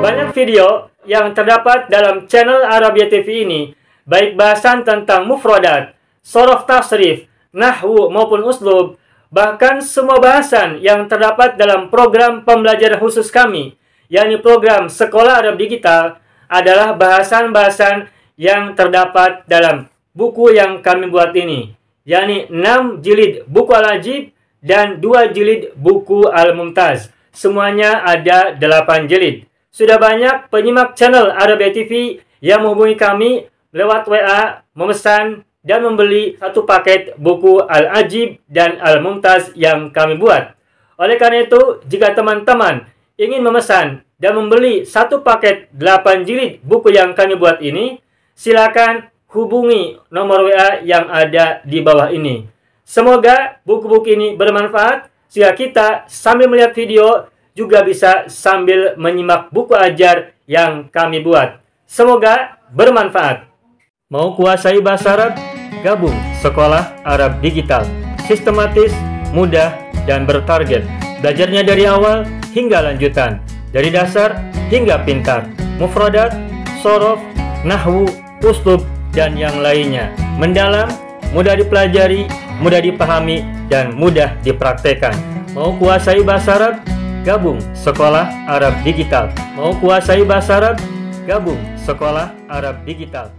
Banyak video yang terdapat dalam channel Arabia TV ini, baik bahasan tentang mufradat, shoroh tasrif, nahwu maupun uslub, bahkan semua bahasan yang terdapat dalam program pembelajaran khusus kami, yakni program Sekolah Arab Digital, adalah bahasan-bahasan yang terdapat dalam buku yang kami buat ini, yakni 6 jilid buku Al-Ajib dan 2 jilid buku Al-Mumtaz. Semuanya ada 8 jilid. Sudah banyak penyimak channel Arabia TV yang menghubungi kami lewat WA, memesan dan membeli satu paket buku Al-Ajib dan Al-Mumtaz yang kami buat. Oleh karena itu, jika teman-teman ingin memesan dan membeli satu paket 8 jilid buku yang kami buat ini, silakan hubungi nomor WA yang ada di bawah ini. Semoga buku-buku ini bermanfaat sehingga kita sambil melihat video juga bisa sambil menyimak buku ajar yang kami buat. Semoga bermanfaat. Mau kuasai bahasa Arab? Gabung Sekolah Arab Digital. Sistematis, mudah, dan bertarget. Belajarnya dari awal hingga lanjutan. Dari dasar hingga pintar. Mufradat, shoroh, nahwu, uslub, dan yang lainnya. Mendalam, mudah dipelajari, mudah dipahami, dan mudah dipraktekkan. Mau kuasai bahasa Arab? Gabung Sekolah Arab Digital. Mau kuasai bahasa Arab? Gabung Sekolah Arab Digital.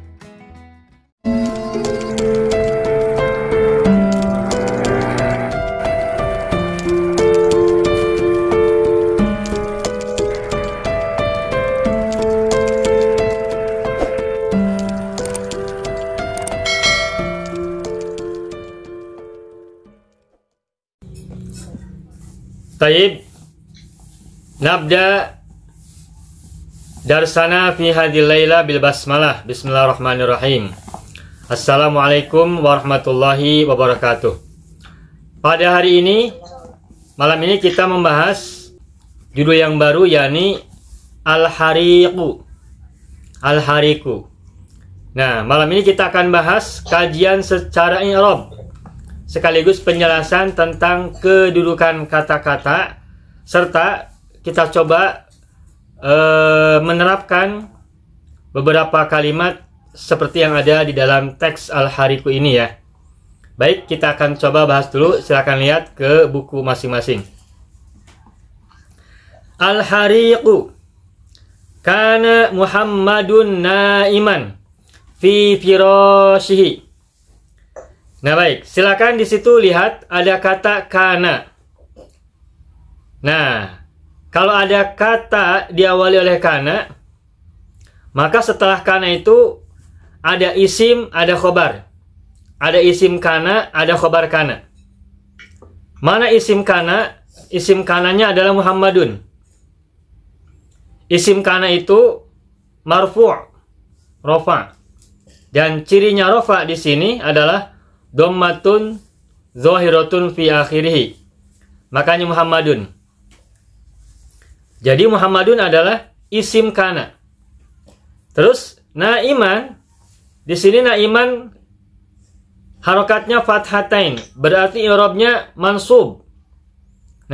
Taib, nabda darsana fi hadhil laila bil basmalah. Bismillahirrahmanirrahim. Assalamualaikum warahmatullahi wabarakatuh. Pada hari ini, malam ini kita membahas judul yang baru, yakni Al-Hariqu. Al-Hariqu. Nah, malam ini kita akan bahas kajian secara i'rab sekaligus penjelasan tentang kedudukan kata-kata, serta kita coba menerapkan beberapa kalimat seperti yang ada di dalam teks Al-Hariqu ini ya. Baik, kita akan coba bahas dulu. Silakan lihat ke buku masing-masing. Al-Hariqu. Kana Muhammadun naiman fi firashihi. Nah baik, silakan di situ lihat ada kata kana. Nah, kalau ada kata diawali oleh kana, maka setelah kana itu ada isim, ada khobar. Ada isim kana, ada khobar kana. Mana isim kana? Isim kananya adalah Muhammadun. Isim kana itu marfu', rofa. Dan cirinya rofa di sini adalah dhammatun zahiratun fi akhirih. Makanya Muhammadun. Jadi Muhammadun adalah isim kana. Terus naiman, di sini naiman harokatnya fathatain, berarti i'rabnya mansub.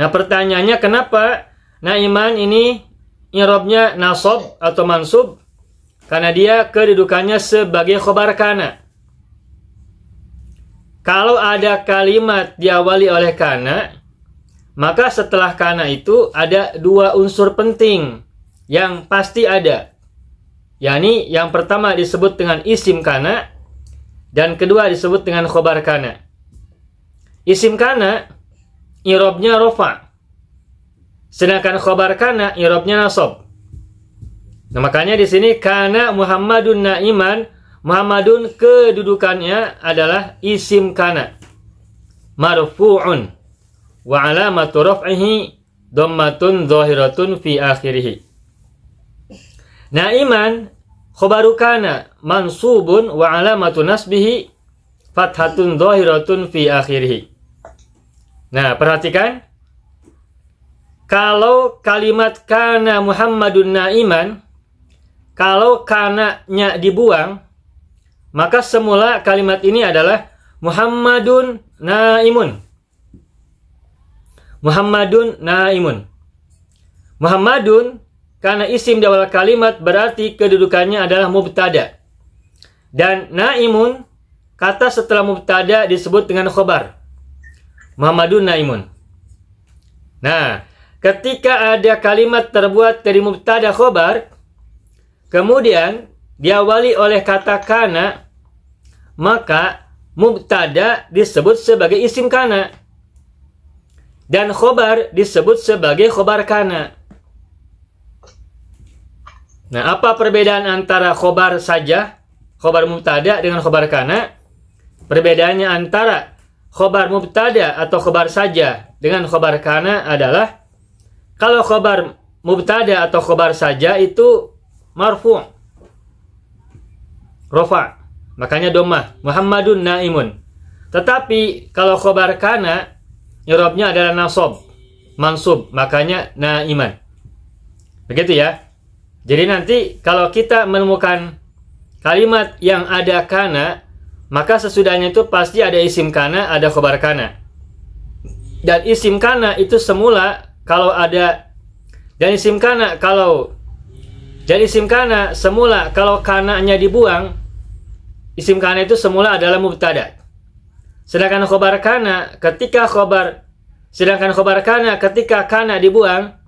Nah, pertanyaannya kenapa naiman ini i'rabnya nasab atau mansub? Karena dia kedudukannya sebagai khobar kana. Kalau ada kalimat diawali oleh kana, maka setelah kana itu ada 2 unsur penting yang pasti ada. yakni yang pertama disebut dengan isim kana, dan kedua disebut dengan khobar kana. Isim kana, i'rabnya rofa. Sedangkan khobar kana, i'rabnya nasab. Nah, makanya di sini kana Muhammadun naiman, Muhammadun kedudukannya adalah isim kana. Marfu'un. Wa alamatu raf'ihi dhammatun zahiratun fi akhirih. Naiman khobaru kana mansubun wa alamatu nasbihi fathatun zahiratun fi akhirih. Nah, perhatikan. Kalau kalimat kana Muhammadun naiman, kalau kananya dibuang, maka semula kalimat ini adalah Muhammadun naimun. Muhammadun naimun. Muhammadun karena isim di awal kalimat berarti kedudukannya adalah mubtada. Dan naimun, kata setelah mubtada disebut dengan khobar. Muhammadun naimun. Nah, ketika ada kalimat terbuat dari mubtada khobar, kemudian diawali oleh kata kana, maka mubtada disebut sebagai isim kana. Dan khobar disebut sebagai khobar kana. Nah, apa perbedaan antara khobar saja, khobar mubtada dengan khobar kana? Perbedaannya antara khobar mubtada atau khobar saja dengan khobar kana adalah kalau khobar mubtada atau khobar saja itu marfu', rofa, makanya dhammah, Muhammadun naimun. Tetapi kalau khobar kana, i'rabnya adalah nasab, mansub, makanya naiman. Begitu ya. Jadi nanti kalau kita menemukan kalimat yang ada kana, maka sesudahnya itu pasti ada isim kana, ada khobar kana. Dan isim kana itu semula kalau ada, dan isim kana semula kalau kananya dibuang, isim kana itu semula adalah mubtada. Sedangkan khobar kana ketika kana dibuang,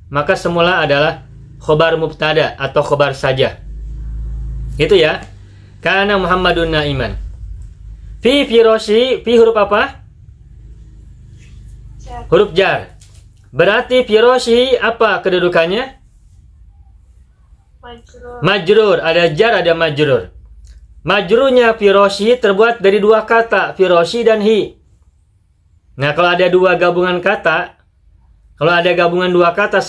maka semula adalah khobar mubtada atau khobar saja. Itu ya. Kana Muhammadun naiman. Fi firoshi, fi huruf apa? Jar. Huruf jar. Berarti firoshi apa kedudukannya? Majrur. Majrur. Ada jar, ada majrur. Majrurnya firoshi terbuat dari dua kata, firoshi dan hi. Nah, kalau ada gabungan dua kata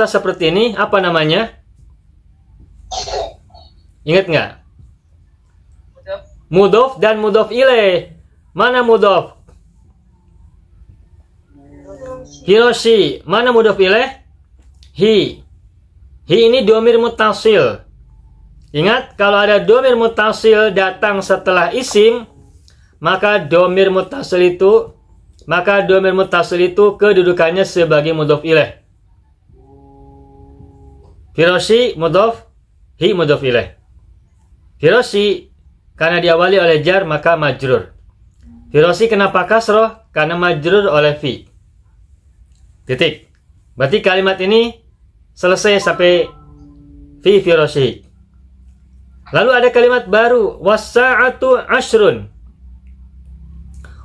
seperti ini, apa namanya? Ingat nggak? Mudhof dan mudhof ilaih. Mana mudhof? Hiroshi. Mana mudhof ilaih? Hi. Hi ini dhamir muttasil. Ingat, kalau ada dhamir muttasil datang setelah isim, maka dhamir muttasil itu kedudukannya sebagai mudhof ilaih. Firoshi mudhof, hi mudhof ilaih. Firoshi karena diawali oleh jar maka majrur. Firoshi kenapa kasroh? Karena majrur oleh fi. Titik. Berarti kalimat ini selesai sampai fi firoshi. Lalu ada kalimat baru, was-sa'atu ashrun.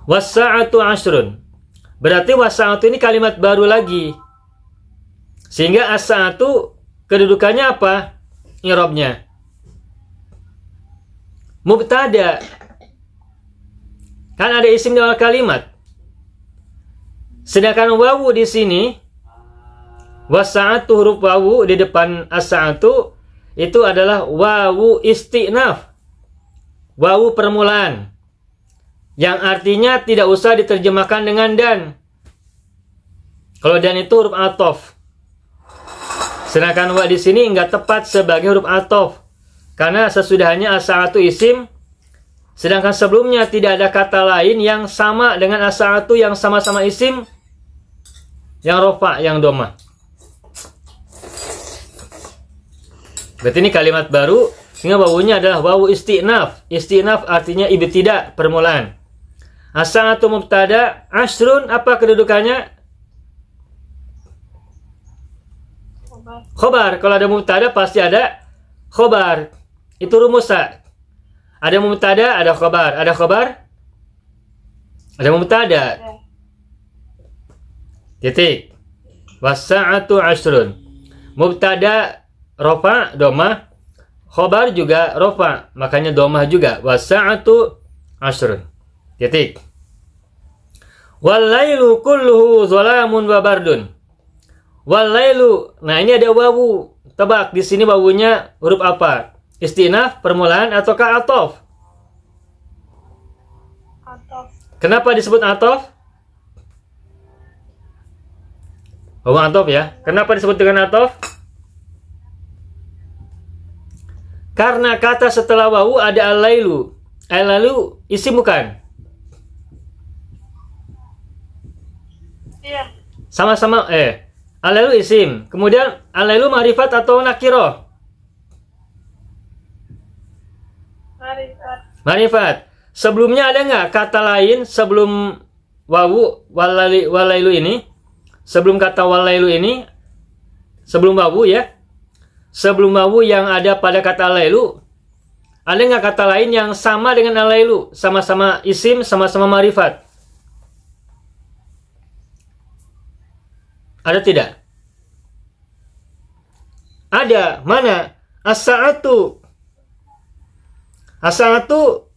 Was-sa'atu ashrun. Berarti was-sa'atu ini kalimat baru lagi. Sehingga as-sa'atu kedudukannya apa? I'rabnya mubtada. Kan ada isim di awal kalimat. Sedangkan wawu di sini, was-sa'atu huruf wawu di depan as-sa'atu itu adalah wawu istinaf. Wawu permulaan. Yang artinya tidak usah diterjemahkan dengan dan. Kalau dan itu huruf athof. Sedangkan wa di sini enggak tepat sebagai huruf athof. Karena sesudahnya as-sa'atu isim, sedangkan sebelumnya tidak ada kata lain yang sama dengan as-sa'atu yang sama-sama isim, yang rofa, yang doma. Berarti ini kalimat baru, sehingga wawunya adalah wawu istinaf. Istinaf artinya ibtida, permulaan. As-sa'atu mubtada, ashrun apa kedudukannya? Khobar. Kalau ada mubtada pasti ada khobar. Itu rumusnya. Ada mubtada, ada khobar. Ada khobar, ada mubtada. Titik. Was-sa'atu ashrun. Mubtada rofa, doma. Khobar juga rofa, makanya domah juga. Was-sa'atu ashrun. Titik. Wal-lailu kulluhu zalamun wa bardun. Wal-lailu. Nah, ini ada wawu. Tebak di sini wawunya huruf apa? Istinaf, permulaan ataukah athof? Athof. Kenapa disebut athof? Wawu athof ya. Kenapa disebut dengan athof? Karena kata setelah wawu ada al-lailu. Al-lailu isim bukan? Iya. Sama-sama Al-lailu isim. Kemudian al-lailu ma'rifat atau nakiroh? Ma'rifat. Sebelumnya ada nggak kata lain sebelum wawu walailu ini? Sebelum kata walailu ini, sebelum wawu ya, sebelum wawu yang ada pada kata al-lailu, ada nggak kata lain yang sama dengan al-lailu, sama-sama isim, sama-sama ma'rifat? Ada tidak? Ada. Mana? As-sa'atu. As-sa'atu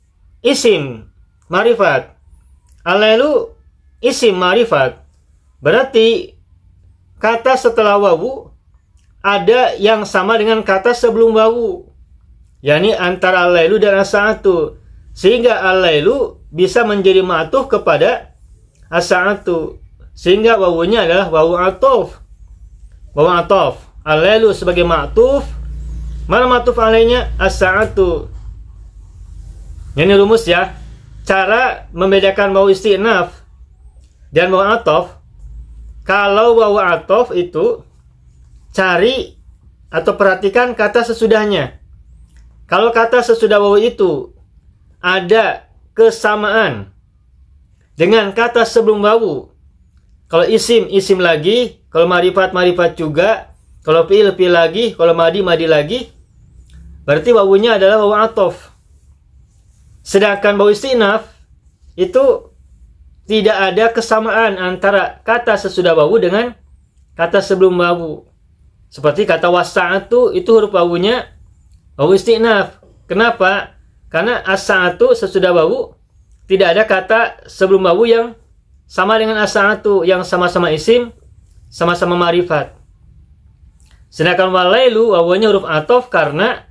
isim ma'rifat. Al-lailu isim ma'rifat. Berarti kata setelah wawu ada yang sama dengan kata sebelum wawu, yakni antara al-lailu dan as-sa'atu, sehingga al-lailu bisa menjadi ma'tuf kepada as-sa'atu, sehingga wawunya adalah wawu ataf. Wawu ataf. Al-lailu sebagai ma'tuf, mana ma'tuf alaihnya? As-sa'atu. Ini rumus ya. Cara membedakan wawu isti'naf dan wawu ataf. Kalau wawu ataf itu cari atau perhatikan kata sesudahnya. Kalau kata sesudah wawu itu ada kesamaan dengan kata sebelum wawu, kalau isim, isim lagi, kalau ma'rifat, ma'rifat juga, kalau fi'il, fi'il lagi, kalau madi, madi lagi, berarti wawunya adalah wawu ataf. Sedangkan wawu istinaf itu tidak ada kesamaan antara kata sesudah wawu dengan kata sebelum wawu. Seperti kata wasa'atu, itu huruf wawunya wawu istinaf. Kenapa? Karena as-sa'atu sesudah wawu tidak ada kata sebelum wawu yang sama dengan as-sa'atu, yang sama-sama isim, sama-sama ma'rifat. Sedangkan walailu wawunya huruf ataf karena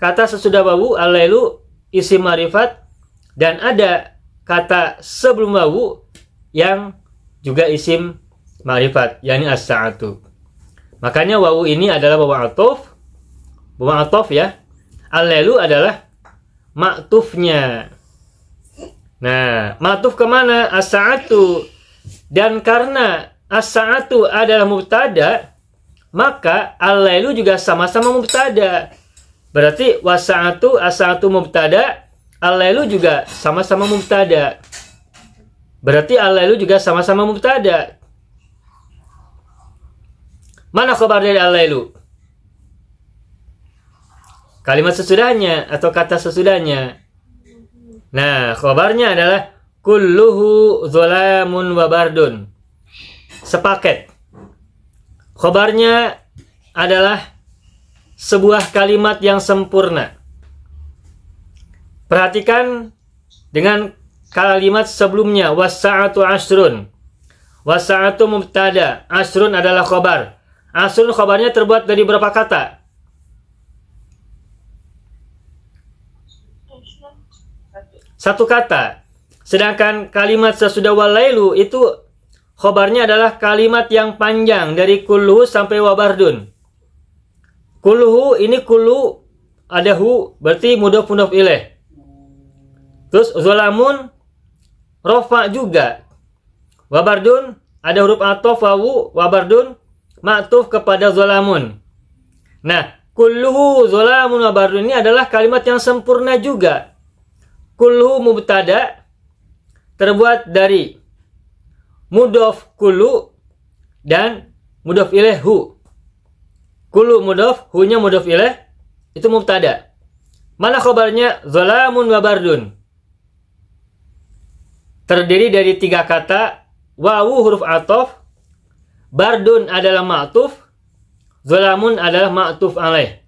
kata sesudah wawu al-lailu isim ma'rifat, dan ada kata sebelum wawu yang juga isim ma'rifat, yakni as-sa'atu. Makanya wawu ini adalah wawu ataf. Wawu ataf ya. Al-lailu adalah ma'tufnya. Nah, ma'tuf kemana? As-sa'atu. Dan karena as-sa'atu adalah mubtada, maka al-lailu juga sama-sama mubtada. Berarti wasa'atu, as-sa'atu mubtada, al-lailu juga sama-sama mubtada. Berarti al-lailu juga sama-sama mubtada. Mana khabar dari al-lailu? Kalimat sesudahnya atau kata sesudahnya. Nah, khabarnya adalah kulluhu dhulamun wa bardun. Sepaket. Khabarnya adalah sebuah kalimat yang sempurna. Perhatikan dengan kalimat sebelumnya, was-sa'atu asrun. Was-sa'atu mubtada, asrun adalah khabar. Asrun khabarnya terbuat dari berapa kata? Satu kata. Sedangkan kalimat sesudah walailu itu khabarnya adalah kalimat yang panjang dari kulluhu sampai wabardun. Kulluhu ini kullu ada hu, berarti mudhaf ilaih. Terus zalamun rofa juga. Wabardun ada huruf ataf wawu, wabardun ma'tuf kepada zalamun. Nah, kulluhu zalamun wabardun ini adalah kalimat yang sempurna juga. Kulluhu mubtada terbuat dari mudhaf kullu dan mudhaf ilaih hu. Kullu mudhaf, hu-nya mudhaf ilaih, itu mubtada. Mana khabarnya? Zalamun wa bardun. Terdiri dari 3 kata, wawu huruf ataf, bardun adalah ma'tuf, zalamun adalah ma'tuf alaih.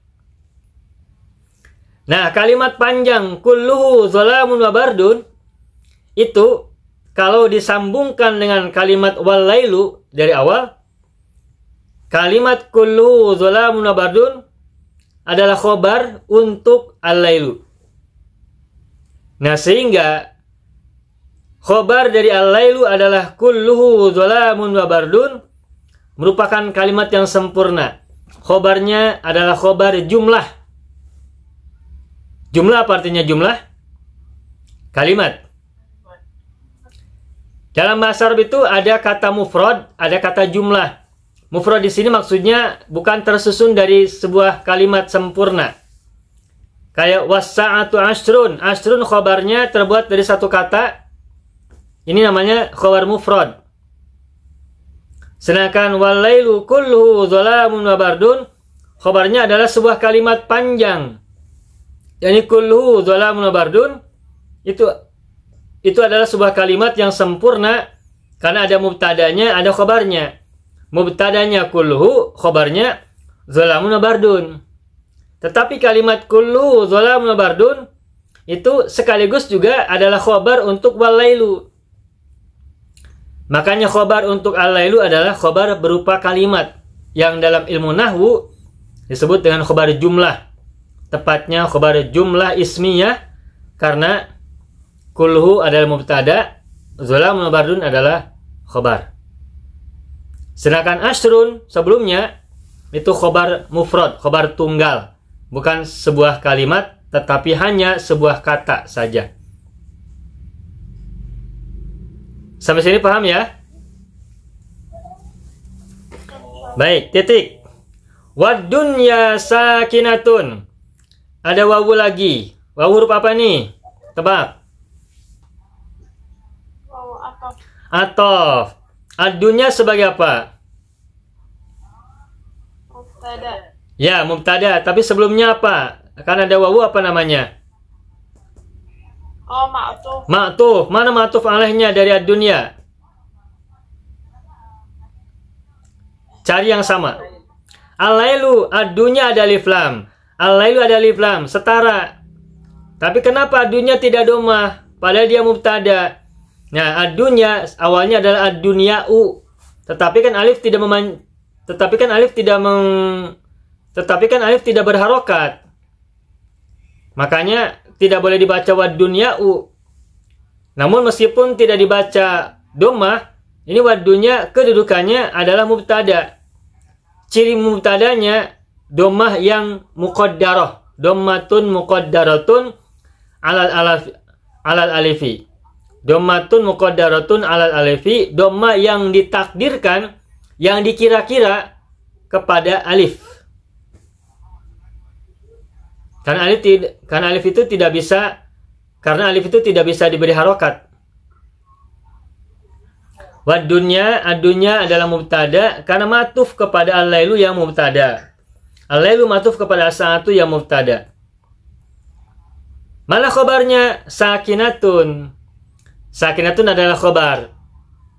Nah, kalimat panjang kulluhu zalamun wa bardun itu kalau disambungkan dengan kalimat walailu dari awal, kalimat kulluhu zalamun wa bardun adalah khobar untuk al-lailu. Nah, sehingga khobar dari al-lailu adalah kulluhu zalamun wa bardun merupakan kalimat yang sempurna. Khobarnya adalah khobar jumlah. Jumlah apa artinya jumlah? Kalimat. Dalam bahasa Arab itu ada kata mufrad, ada kata jumlah. Mufrad di sini maksudnya bukan tersusun dari sebuah kalimat sempurna. Kayak was-sa'atu ashrun. Ashrun khobarnya terbuat dari satu kata. Ini namanya khobar mufrad. Sedangkan walailu kulluhu dhalamun wa bardun, khobarnya adalah sebuah kalimat panjang. Yani kulluhu dhalamun wa bardun itu adalah sebuah kalimat yang sempurna karena ada mubtadanya, ada khobarnya. Mubtadanya kulluhu, khobarnya dhalamun wa bardun. Tetapi kalimat kulluhu dhalamun wa bardun itu sekaligus juga adalah khobar untuk walailu. Makanya khobar untuk al-lailu adalah khobar berupa kalimat yang dalam ilmu nahwu disebut dengan khobar jumlah. Tepatnya khobar jumlah ismiyah karena kulluhu adalah mubtada, dhalamun wa bardun adalah khobar. Sedangkan ashrun sebelumnya itu khobar mufrad, khobar tunggal. Bukan sebuah kalimat tetapi hanya sebuah kata saja. Sampai sini paham ya? Baik, titik. Wad dunya sakinatun. Ada wawu lagi. Wawu huruf apa nih? Tebak. Wawu atof. Atof. Ad-dunya sebagai apa? Mubtada. Ya, mubtada. Tapi sebelumnya apa? Kan ada wawu, apa namanya? Oh, ma'tuf. Ma'tuf. Mana ma'tuf alaihnya dari ad-dunya? Cari yang sama. Al-lailu, ad-dunya ada alif lam. Al-lailu ada alif lam, setara. Tapi kenapa ad-dunya tidak domah? Padahal dia mubtada. Nah, ad-dunya awalnya adalah ad-dunya'u. Tetapi kan alif tidak berharokat. Makanya tidak boleh dibaca wad-dunya'u. Namun meskipun tidak dibaca domah, ini wad-dunya kedudukannya adalah mubtada. Ciri mubtadanya domah yang muqaddarah. Dommatun muqaddaratun alal alifi. Dommatun muqaddaratun alal alifi, domma yang ditakdirkan, yang dikira-kira kepada alif. Karena alif itu tidak bisa diberi harokat. Wad dunya, ad-dunya adalah mubtada karena matuf kepada al-lailu yang mubtada. Al-lailu matuf kepada as-sa'atu yang mubtada. Mana khobarnya? Sakinatun. Sakinatun adalah khobar.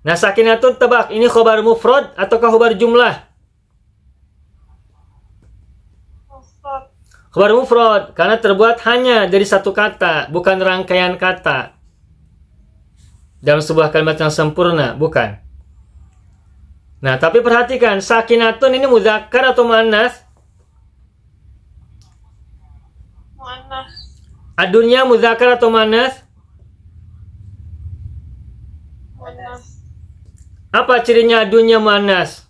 Nah, sakinatun tebak, ini khobar mufrad ataukah khobar jumlah? Mufrad. Khobar mufrad karena terbuat hanya dari satu kata, bukan rangkaian kata. Dalam sebuah kalimat yang sempurna, bukan. Nah, tapi perhatikan, sakinatun ini muzakkar atau muannas? Muannas. Ad-dunya muzakkar atau muannas? Muannas. Apa cirinya ad-dunya muannas?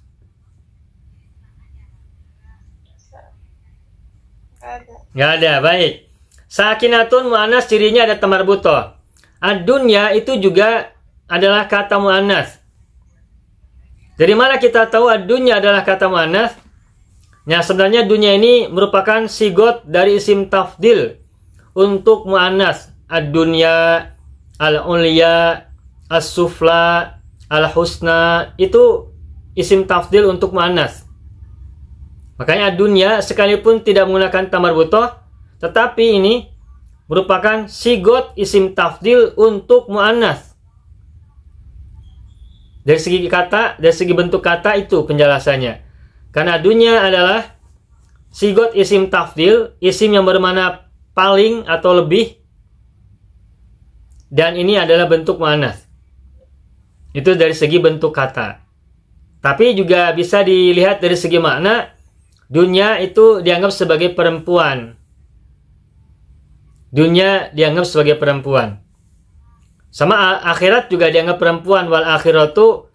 Nggak ada, baik. Sakinatun muannas cirinya ada tamar butoh. Ad-dunya itu juga adalah kata muannas. Dari mana kita tahu ad-dunya adalah kata muannas? Nah, sebenarnya dunya ini merupakan sigot dari isim tafdil untuk muannas. Ad-dunya, al-ulya, as-sufla, al-husna, itu isim tafdil untuk muannas. Makanya ad-dunya sekalipun tidak menggunakan tamar butoh, tetapi ini merupakan sigot isim tafdil untuk muannas. Dari segi kata, dari segi bentuk kata itu penjelasannya. Karena ad-dunya adalah sigot isim tafdil, isim yang bermakna paling atau lebih, dan ini adalah bentuk muannas. Itu dari segi bentuk kata. Tapi juga bisa dilihat dari segi makna. Dunya itu dianggap sebagai perempuan. Dunya dianggap sebagai perempuan. Sama akhirat juga dianggap perempuan. Wal akhiratu,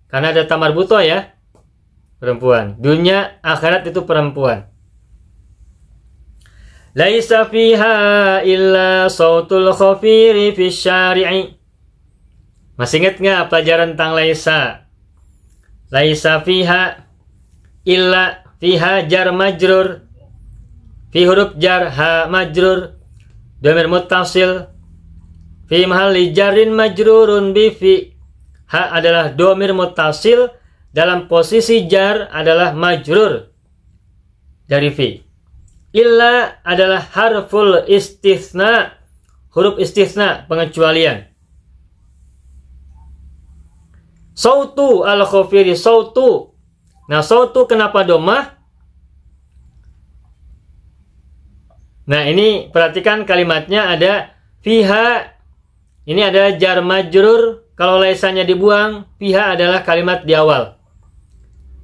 karena ada tamar butoh ya, perempuan. Dunya, akhirat itu perempuan. Laisa fiha illa sautul khafiri fi syari'i. Masih ingat nggak pelajaran tentang laisa? Laisa fiha, illa, fiha jar majrur, fi huruf jar ha majrur, dhamir muttasil, fi mahalli jarrin majrurun bi fi. Ha adalah dhamir muttasil, dalam posisi jar adalah majrur dari fi. Illa adalah harful istitsna, huruf istitsna, pengecualian. Sautu al-khafiri, sautu. Nah, sautu kenapa domah? Nah, ini perhatikan kalimatnya ada fiha. Ini adalah jar majrur. Kalau laisanya dibuang, fiha adalah kalimat di awal.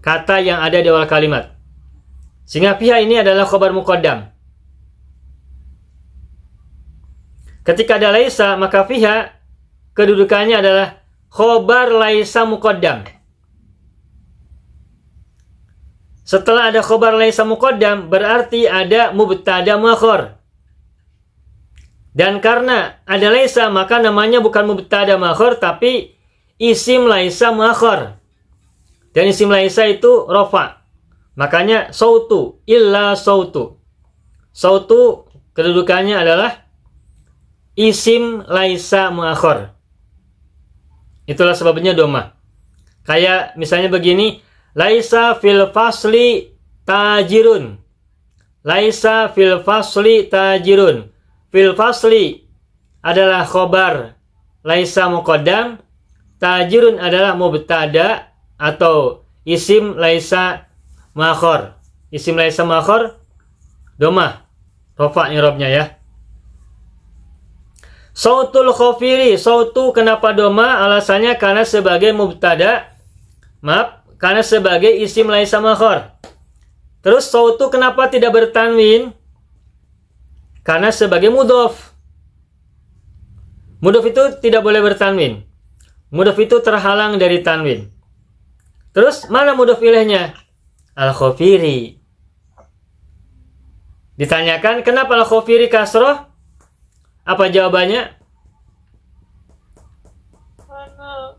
Kata yang ada di awal kalimat. Sehingga fiha ini adalah khobar muqaddam. Ketika ada laisa, maka fiha kedudukannya adalah khobar laisa muqaddam. Setelah ada khobar laisa muqaddam, berarti ada mubtada muakhar. Dan karena ada laisa, maka namanya bukan mubtada muakhar, tapi isim laisa muakhar. Dan isim laisa itu rofa. Makanya sautu, illa sautu. Sautu kedudukannya adalah isim laisa muakhar. Itulah sebabnya domah. Kayak misalnya begini, laisa fil fasli tajirun. Laisa fil fasli tajirun. Fil fasli adalah khobar laisa muqaddam. Tajirun adalah mubtada atau isim laisa muakhar. Isim laisa muakhar domah. Rafa i'rabnya ya. Sautul khafiri, sautu kenapa doma? Alasannya karena sebagai mubtada, karena sebagai isim laisa muakhar. Terus sautu kenapa tidak bertanwin? Karena sebagai mudhof. Mudhof itu tidak boleh bertanwin. Mudhof itu terhalang dari tanwin. Terus mana mudhof ilaihnya? Al-khafiri. Ditanyakan kenapa al-khafiri kasroh? Apa jawabannya? Mana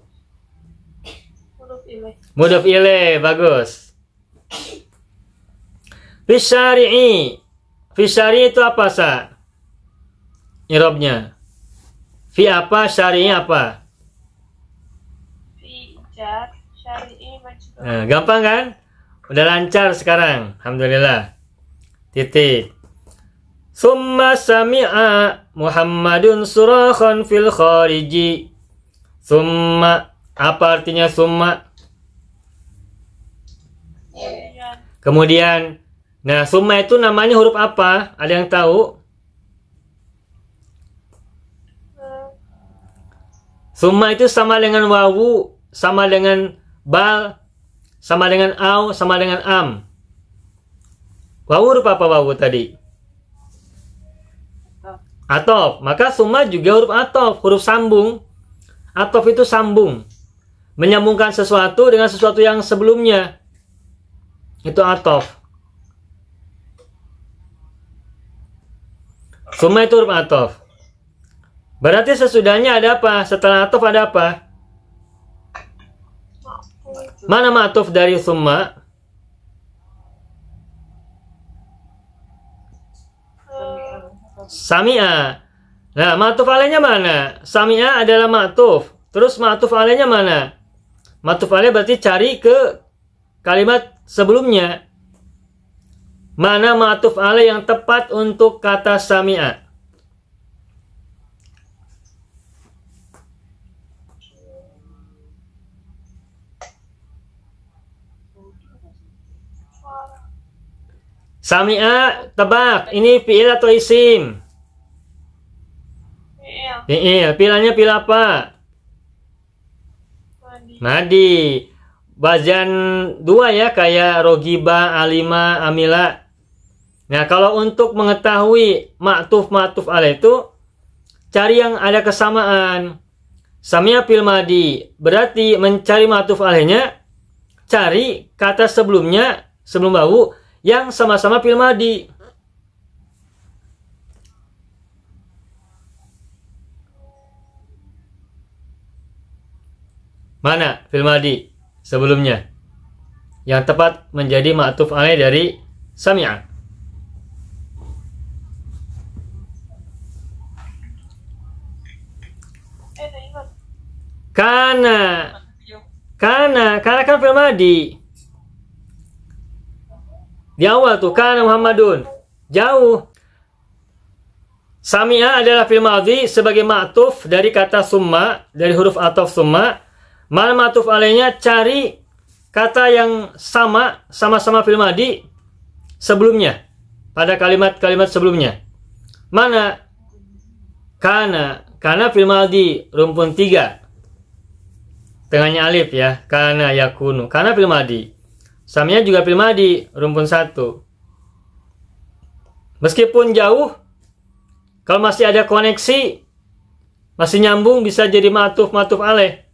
huruf ilaih. Mudhof ilaih, bagus. Fisyari'i. Fisyari'i itu apa, Sa? I'rabnya. Fi apa, syari'i apa? Fi jar syari'i majrur. Nah, gampang kan? Udah lancar sekarang. Alhamdulillah. Titik. Summa sami'a Muhammadun surakhan fil khariji. Summa, apa artinya summa? Kemudian, nah summa itu namanya huruf apa? Ada yang tahu? Summa itu sama dengan wawu, sama dengan bal, sama dengan au, sama dengan am. Wawu huruf apa wawu tadi? Atof. Maka summa juga huruf atof, huruf sambung. Atof itu sambung. Menyambungkan sesuatu dengan sesuatu yang sebelumnya. Itu atof. Summa itu huruf atof. Berarti sesudahnya ada apa? Setelah atof ada apa? Mana ma'tuf dari summa? Sami'a. Nah, ma'tuf alaihnya mana? Sami'a adalah ma'tuf. Terus ma'tuf alaihnya mana? Ma'tuf alaih berarti cari ke kalimat sebelumnya. Mana ma'tuf alaih yang tepat untuk kata sami'a? Sami'a, tebak. Ini fi'il atau isim? Fi'il. Fi'ilnya fi'il apa? Madi. Bazan dua ya, kayak rogiba, alima, amila. Nah, kalau untuk mengetahui ma'tuf alaih itu, cari yang ada kesamaan. Sami'a fil madi. Berarti mencari ma'tuf alaihnya, cari kata sebelumnya, sebelum wawu, yang sama-sama fil madi. Mana fil madi sebelumnya? yang tepat menjadi ma'tuf alaih dari sami'a. Kana kan fi'il madi. Di awal tuh kana Muhammadun. Jauh. Sami'a adalah fi'il madhi sebagai ma'tuf dari kata summa, dari huruf ataf summa. Mana ma'tuf alaihnya, cari kata yang sama-sama fi'il madhi sebelumnya, pada kalimat-kalimat sebelumnya. Mana? Kana fi'il madhi rumpun 3. Tengahnya alif ya, kana yakunu. Kana fi'il madhi. Sami'a juga fi'il madhi rumpun 1. Meskipun jauh, kalau masih ada koneksi, masih nyambung, bisa jadi ma'tuf alaih.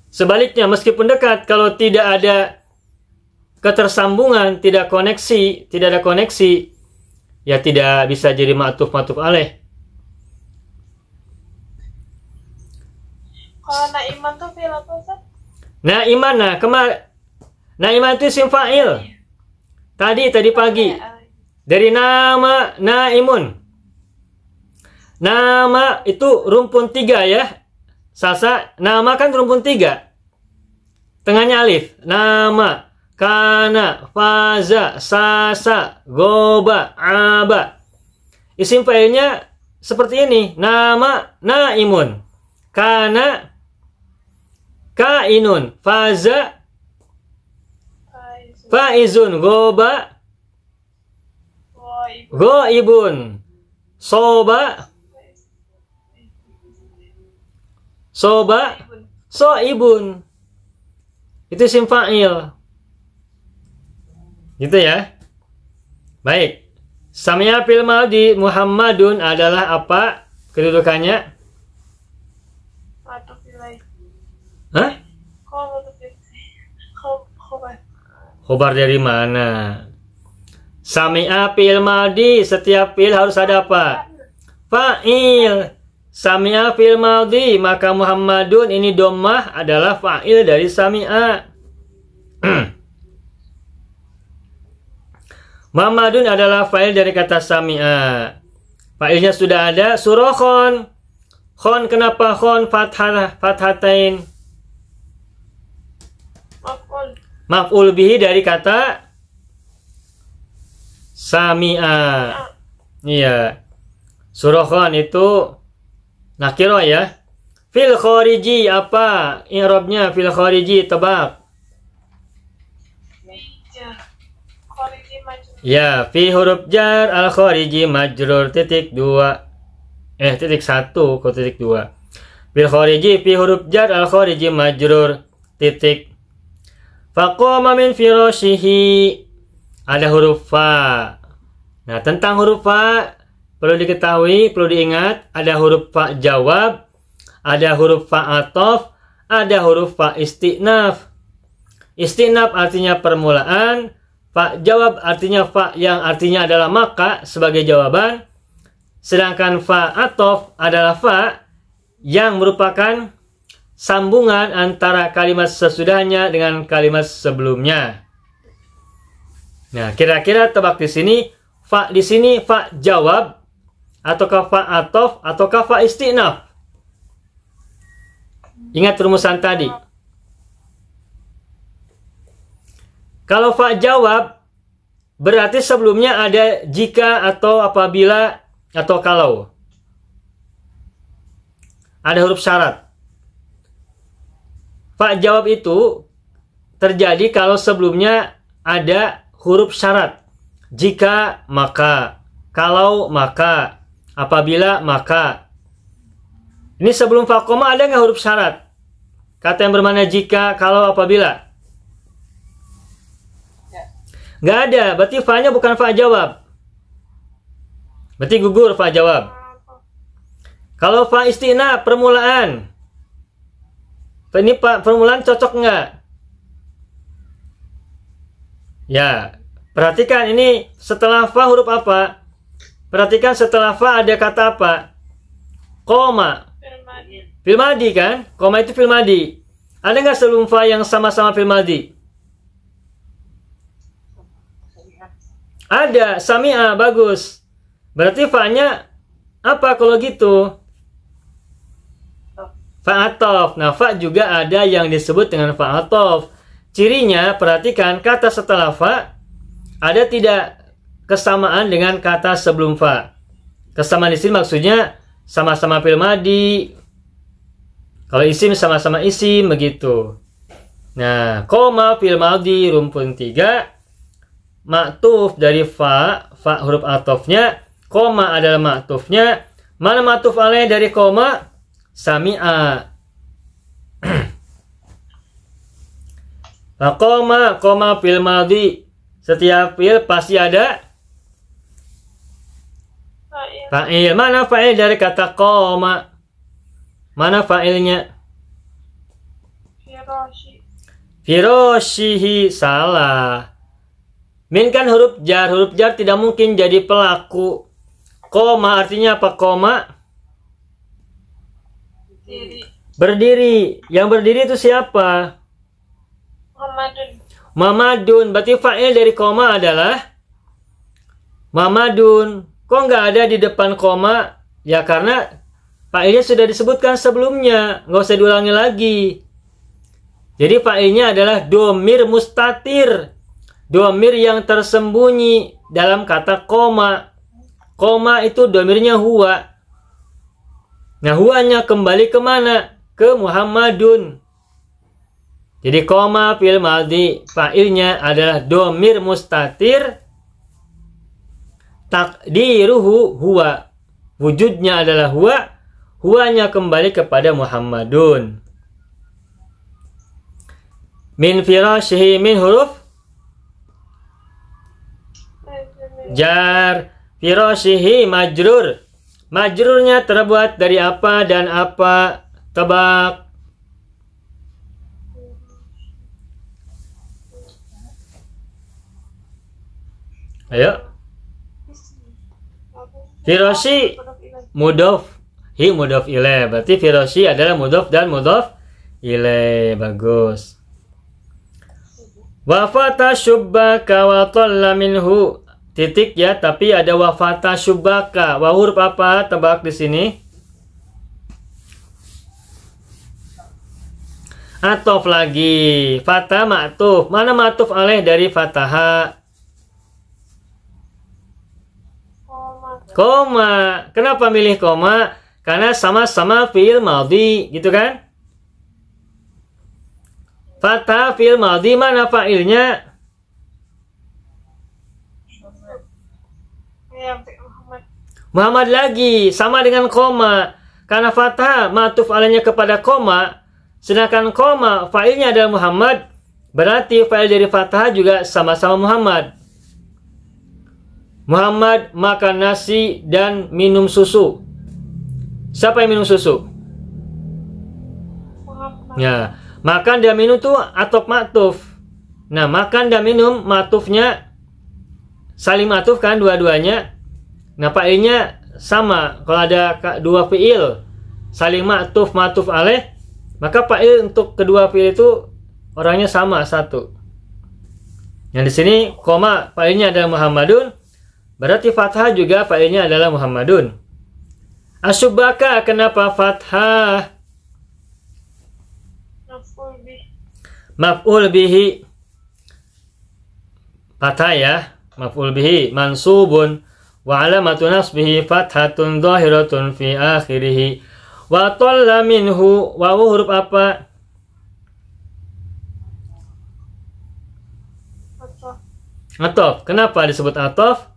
Sebaliknya, meskipun dekat, kalau tidak ada ketersambungan, tidak ada koneksi, ya tidak bisa jadi ma'tuf alaih. Kalau na'iman tuh fi'il apa, Ustaz? Na'iman itu isim fa'il. Tadi pagi. Dari nama na'imun. Nama itu rumpun 3 ya. Sasa, nama kan rumpun 3. Tengahnya alif. Nama, kana, faza, sasa, goba, aba. Isim fa'ilnya seperti ini. Nama, naimun. Kana, kainun. Faza, faizun. Goba, goibun. Soba, soibun. Itu isim fa'il. Gitu ya. Baik. Sami'a fil madhi Muhammadun adalah apa kedudukannya? Ma'tuf ilaih. Hah? Khobar dari mana? Sami'a fil madhi, setiap fil harus ada apa? Fa'il. Sami'a fil madhi, maka Muhammadun ini dhammah adalah fa'il dari sami'a. Muhammadun adalah fa'il dari kata sami'a. Fa'ilnya sudah ada, surah khon. Khon, kenapa khon fathatain? Maf'ul bihi dari kata sami'a. Iya. Surah khon itu nakiro ya. Fil khariji apa i'rabnya? Fil khariji, tebak. Ya, fi huruf jar al khariji majrur titik 2. Titik 1 ke titik 2. Fil khariji fi huruf jar al khariji majrur titik. Faqama min firashihi. Ada huruf fa. Nah, tentang huruf fa perlu diketahui, perlu diingat, ada huruf fa jawab, ada huruf fa atof, ada huruf fa istinaf. Istinaf artinya permulaan, fa jawab artinya fa yang artinya adalah maka sebagai jawaban, sedangkan fa atof adalah fa yang merupakan sambungan antara kalimat sesudahnya dengan kalimat sebelumnya. Nah, kira-kira tebak di sini fa jawab ataukah fa atof ataukah fa istinaf? Ingat rumusan tadi. Kalau fa jawab berarti sebelumnya ada jika atau apabila atau kalau. Ada huruf syarat. Fa jawab itu terjadi kalau sebelumnya ada huruf syarat. Jika maka, kalau maka, apabila maka. Ini sebelum fa koma ada nggak huruf syarat? Kata yang bermakna jika, kalau, apabila? Nggak ada, berarti fa-nya bukan fa jawab. Berarti gugur fa jawab. Kalau fa istinaf, permulaan. Ini permulaan cocok nggak? Ya, perhatikan ini setelah fa huruf apa? Perhatikan setelah fa ada kata apa? Koma. Fil madhi kan? Koma itu fil madhi. Ada nggak sebelum fa yang sama-sama fil madhi? Ada, sami'a, bagus. Berarti fa-nya apa kalau gitu? Fa-atof. Nah, fa juga ada yang disebut dengan fa-atof. Cirinya, perhatikan kata setelah fa, ada tidak kesamaan dengan kata sebelum fa. Kesamaan di sini maksudnya sama-sama fi'il madi. Kalau isim sama-sama isim, begitu. Nah, koma fi'il madi rumpun 3. Ma'tuf dari fa huruf atofnya, koma adalah ma'tufnya. Mana ma'tuf alaih dari koma? Sami'a. Koma fi'il madi. Setiap fi'il pasti ada fa'il. Mana fa'il dari kata koma? Mana fa'ilnya? Firoshihi. Salah. Min kan huruf jar. Huruf jar tidak mungkin jadi pelaku. Koma artinya apa? Koma berdiri. Yang berdiri itu siapa? Muhammadun. Berarti fa'il dari koma adalah Muhammadun. Kok nggak ada di depan koma? Ya karena fa'ilnya sudah disebutkan sebelumnya. Nggak usah diulangi lagi. Jadi fa'ilnya adalah domir mustatir. Domir yang tersembunyi dalam kata koma. Koma itu domirnya huwa. Nah, huwanya kembali kemana? Ke Muhammadun. Jadi koma fi'il madhi, fa'ilnya adalah domir mustatir. Takdiruhu huwa. Wujudnya adalah huwa. Huwanya kembali kepada Muhammadun. Min firashihi, min huruf jar. Firashihi majrur. Majrurnya terbuat dari apa dan apa? Tebak. Ayo. Firashi mudhof. Hi mudhof ilaih. Berarti firashi adalah mudhof dan mudhof ilaih. Bagus. Wafata syubbaka wa talla minhu. Titik ya, tapi ada wafata syubbaka. Wa huruf apa? Tebak di sini. Atof lagi. Fatah ma'tuf. Mana ma'tuf alaih dari fataha? Koma. Kenapa milih koma? Karena sama-sama fi'il madhi, gitu kan? Fatah fi'il madhi, mana fa'ilnya? Muhammad lagi, sama dengan koma. Karena fathah ma'tuf alaihnya kepada koma, sedangkan koma fa'ilnya adalah Muhammad, berarti fa'il dari fathah juga sama-sama Muhammad. Muhammad makan nasi dan minum susu. Siapa yang minum susu? Ya, makan dan minum itu atop ma'tuf. Nah, makan dan minum ma'tufnya saling ma'tuf kan dua-duanya. Nah, fa'ilnya sama. Kalau ada dua fi'il saling ma'tuf alaih, maka fa'il untuk kedua fi'il itu orangnya sama, satu. Yang di sini koma fa'ilnya adalah Muhammadun, berarti fathah juga fa'ilnya adalah Muhammadun. Asyubbaka, kenapa fathah? Maf'ul bihi. Fathah ya, maf'ul bihi mansubun. Wa alamatu nasbihi fathatun zahiratun fi akhirih. Wa talla minhu, wa huruf apa? Atof. Kenapa disebut atof?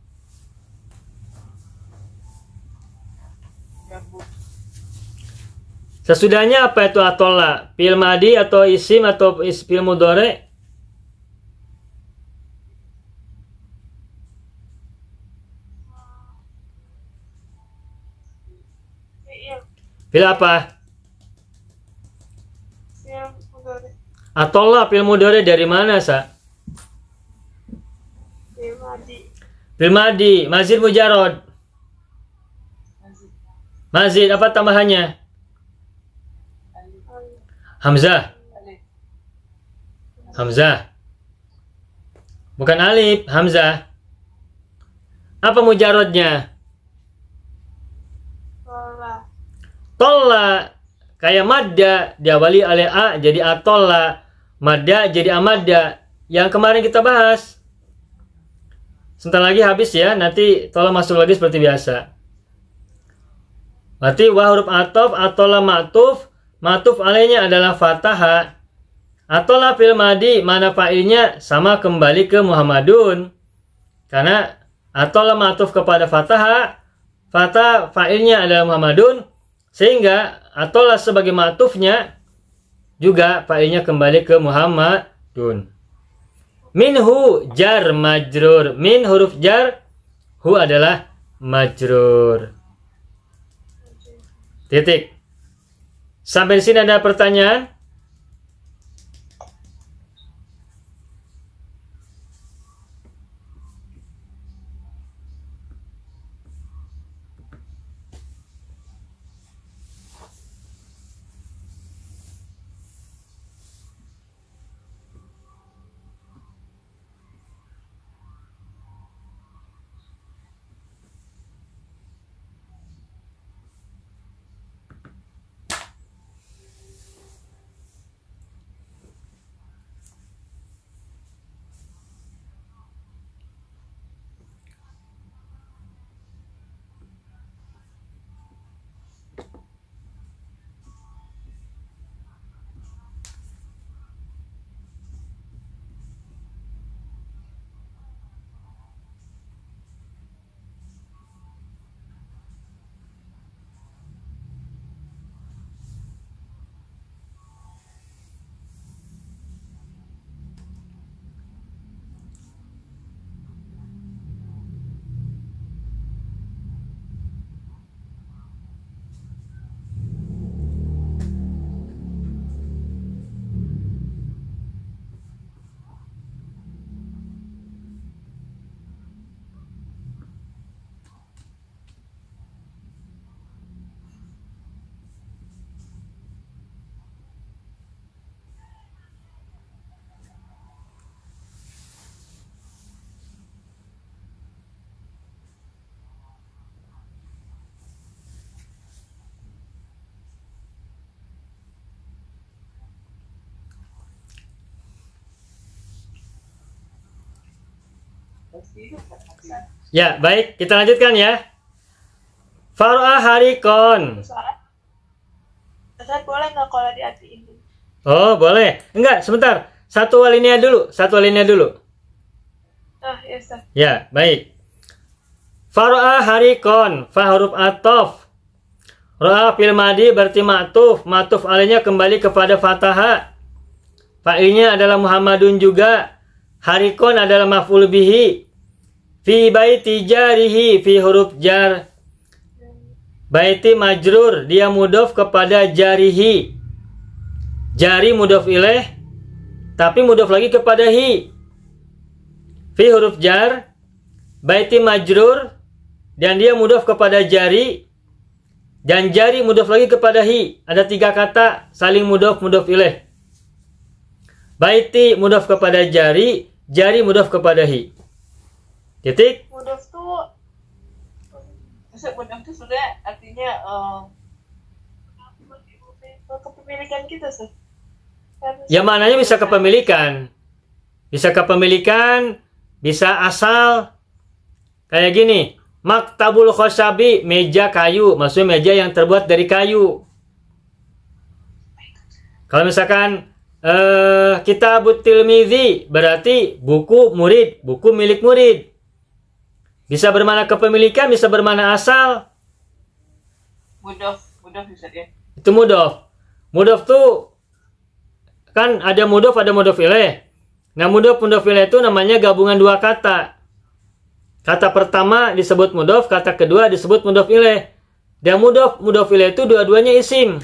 Sesudahnya apa itu atolla? Fi'il madi atau isim atau fi'il mudhari? Fi'il apa? Atolla fi'il mudhari dari mana, Sa? Fi'il madi. Mazid mujarrad. Mazid apa tambahannya? Hamzah. Hamzah. Bukan alif, hamzah. Apa mujarodnya? Tola. Tolla. Kayak madda. Diawali oleh A jadi atolla. Madda jadi amadda. Yang kemarin kita bahas. Sebentar lagi habis ya. Nanti tolla masuk lagi seperti biasa. Berarti wa huruf atof. Atolla ma'tuf. Ma'tuf alaihnya adalah fataha. Atolla fil madi. Mana fa'ilnya sama kembali ke Muhammadun. Karena atolla ma'tuf kepada fataha. Fatah fa'ilnya adalah Muhammadun. Sehingga atolla sebagai ma'tufnya juga fa'ilnya kembali ke Muhammadun. Minhu jar majrur. Min huruf jar. Hu adalah majrur. Titik. Sampai di sini ada pertanyaan? Ya, baik. Kita lanjutkan ya. Far'a harikon. Ustaz boleh nggak kalau diartiin dulu? Oh, boleh. Enggak, sebentar. Satu alinea dulu. Satu alinea dulu. Ya Ustaz. Ya, baik. Far'a harikon. Fa huruf atof. Ra'a fil madi berarti ma'tuf. Ma'tuf alainya kembali kepada fataha. Fa'ilnya adalah Muhammadun juga. Harikon adalah maf'ul bihi. Fi baiti jarihi. Fi huruf jar. Baiti majrur. Dia mudhof kepada jarihi. Jari mudhof ilaih. Tapi mudhof lagi kepada hi. Fi huruf jar. Baiti majrur. Dan dia mudhof kepada jari. Dan jari mudhof lagi kepada hi. Ada 3 kata saling mudhof ilaih. Baiti mudhof kepada jari. Jari mudhof kepada hi. Titik. Mudhof tuh sebenarnya artinya kepemilikan kita sih. Ya maknanya bisa kepemilikan. Bisa kepemilikan, bisa asal. Kayak gini. Maktabul khosabi, meja kayu. Maksudnya meja yang terbuat dari kayu. Kalau misalkan kitabut tilmidzi, berarti buku murid, buku milik murid. Bisa bermakna kepemilikan, bisa bermakna asal. Mudhof bisa ya. Itu mudhof. Mudhof tuh kan ada mudhof, ada mudhof ilaih. Nah, mudhof ilaih itu namanya gabungan 2 kata. Kata pertama disebut mudhof, kata kedua disebut mudhof ilaih. Dan mudhof ilaih itu dua-duanya isim.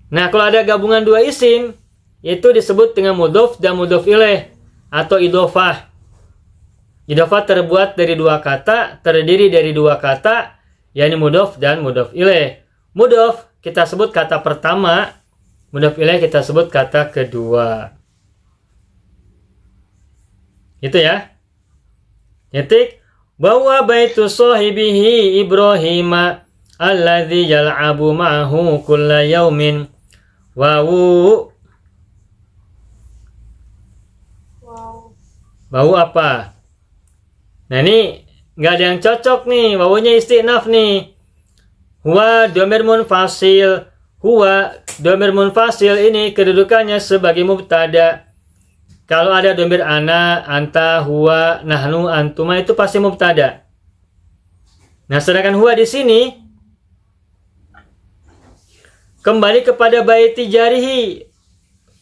Nah, kalau ada gabungan 2 isim, itu disebut dengan mudhof dan mudhof ilaih atau idhofah. Idhofah terbuat dari 2 kata, terdiri dari 2 kata, yakni mudhof dan mudhof ilaih. Mudhof kita sebut kata pertama, mudhof ilaih kita sebut kata kedua. Itu ya. Titik. bahwa baitu sahibihi Ibrahim alladzi yal'abu ma'ahu kulla yaumin. Wawu. Wow. Bau apa? Nah ini nggak ada yang cocok nih. Wawunya istinaf nih. Huwa dhamir munfasil. Huwa dhamir munfasil ini kedudukannya sebagai mubtada. Kalau ada dhamir ana, anta, huwa, nahnu, antuma itu pasti mubtada. Nah sedangkan huwa di sini kembali kepada baiti jarihi,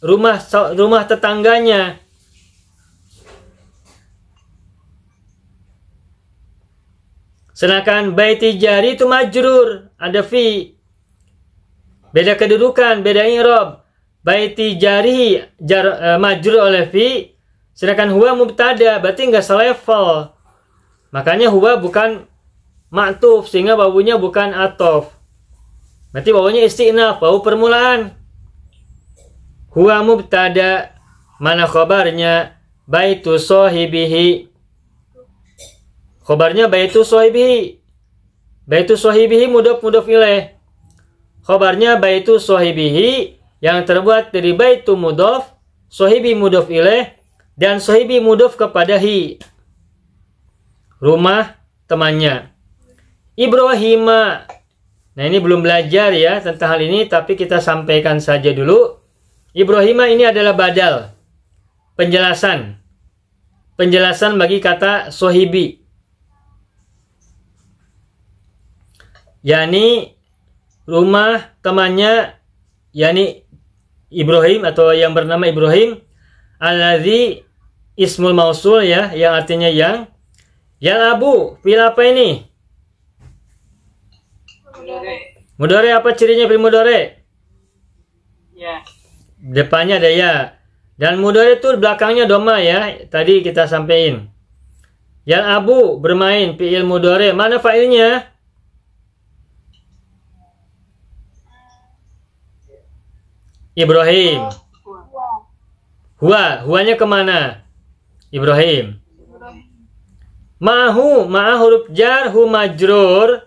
rumah tetangganya. Sedangkan baiti jari itu majrur, ada fi. Beda kedudukan, beda i'rab. Baiti jari majrur oleh fi, sedangkan huwa mubtada, berarti enggak selevel. Makanya huwa bukan ma'tuf, sehingga baunya bukan atof. Berarti baunya istinaf, bau permulaan. Huwa mubtada, mana khabarnya? Baitu sahibihi. Khobarnya baitu sahibihi. Baitu sahibihi mudhof ilaih. Khobarnya baitu sahibihi yang terbuat dari baitu mudhof, sahibi mudhof ilaih, dan sahibi mudhof kepada hi. Rumah temannya. Ibrahima. Nah ini belum belajar ya tentang hal ini, tapi kita sampaikan saja dulu. Ibrahima ini adalah badal. Penjelasan. Penjelasan bagi kata sahibi. Yani rumah temannya, yani Ibrahim atau yang bernama Ibrahim, alladzi ismul mausul ya, yang artinya yang. Yal'abu, fil apa ini? Mudhari apa cirinya fil mudhari? Ya. Depannya ada ya. Dan mudhari itu belakangnya doma ya, tadi kita sampaikan. Yal'abu bermain fi'il mudhari, mana fa'ilnya? Ibrahim. Huanya kemana? Ibrahim. Ma'hu, huruf jar, hu majrur.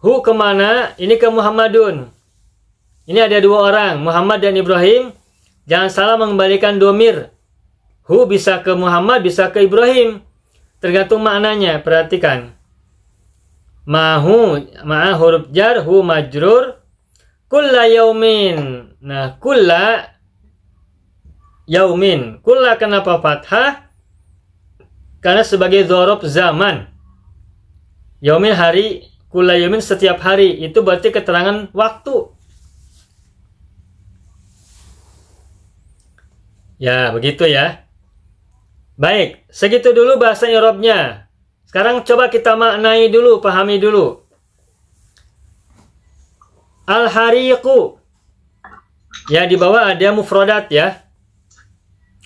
Hu kemana? Ini ke Muhammadun. Ini ada dua orang, Muhammad dan Ibrahim. Jangan salah mengembalikan domir. Hu bisa ke Muhammad, bisa ke Ibrahim. Tergantung maknanya, perhatikan. Ma'hu, huruf jar, hu majrur. Kulla yaumin. Nah, kulla yaumin. Kulla kenapa fathah? Karena sebagai dzaraf zaman. Yaumin hari, kulla yaumin setiap hari. Itu berarti keterangan waktu. Ya, begitu ya. Baik, segitu dulu bahasa i'rabnya. Sekarang coba kita maknai dulu, pahami dulu. Al-hariqu. Ya, di bawah ada mufradat ya.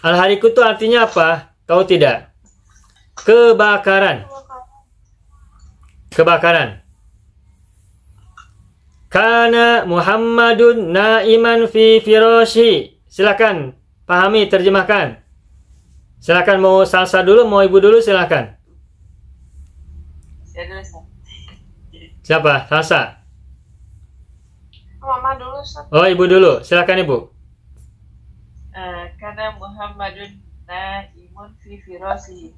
Al-hariqu itu artinya apa? Tahu tidak? Kebakaran. Kebakaran. Kana Muhammadun naiman fi firashi. Silakan pahami, terjemahkan. Silakan, mau salsa dulu, mau ibu dulu, silakan. Saya dulu, Siapa? Salsa. Mama dulu, Ustaz. Oh, ibu dulu. Silakan ibu. Karena Muhammadun naimun fi firasi.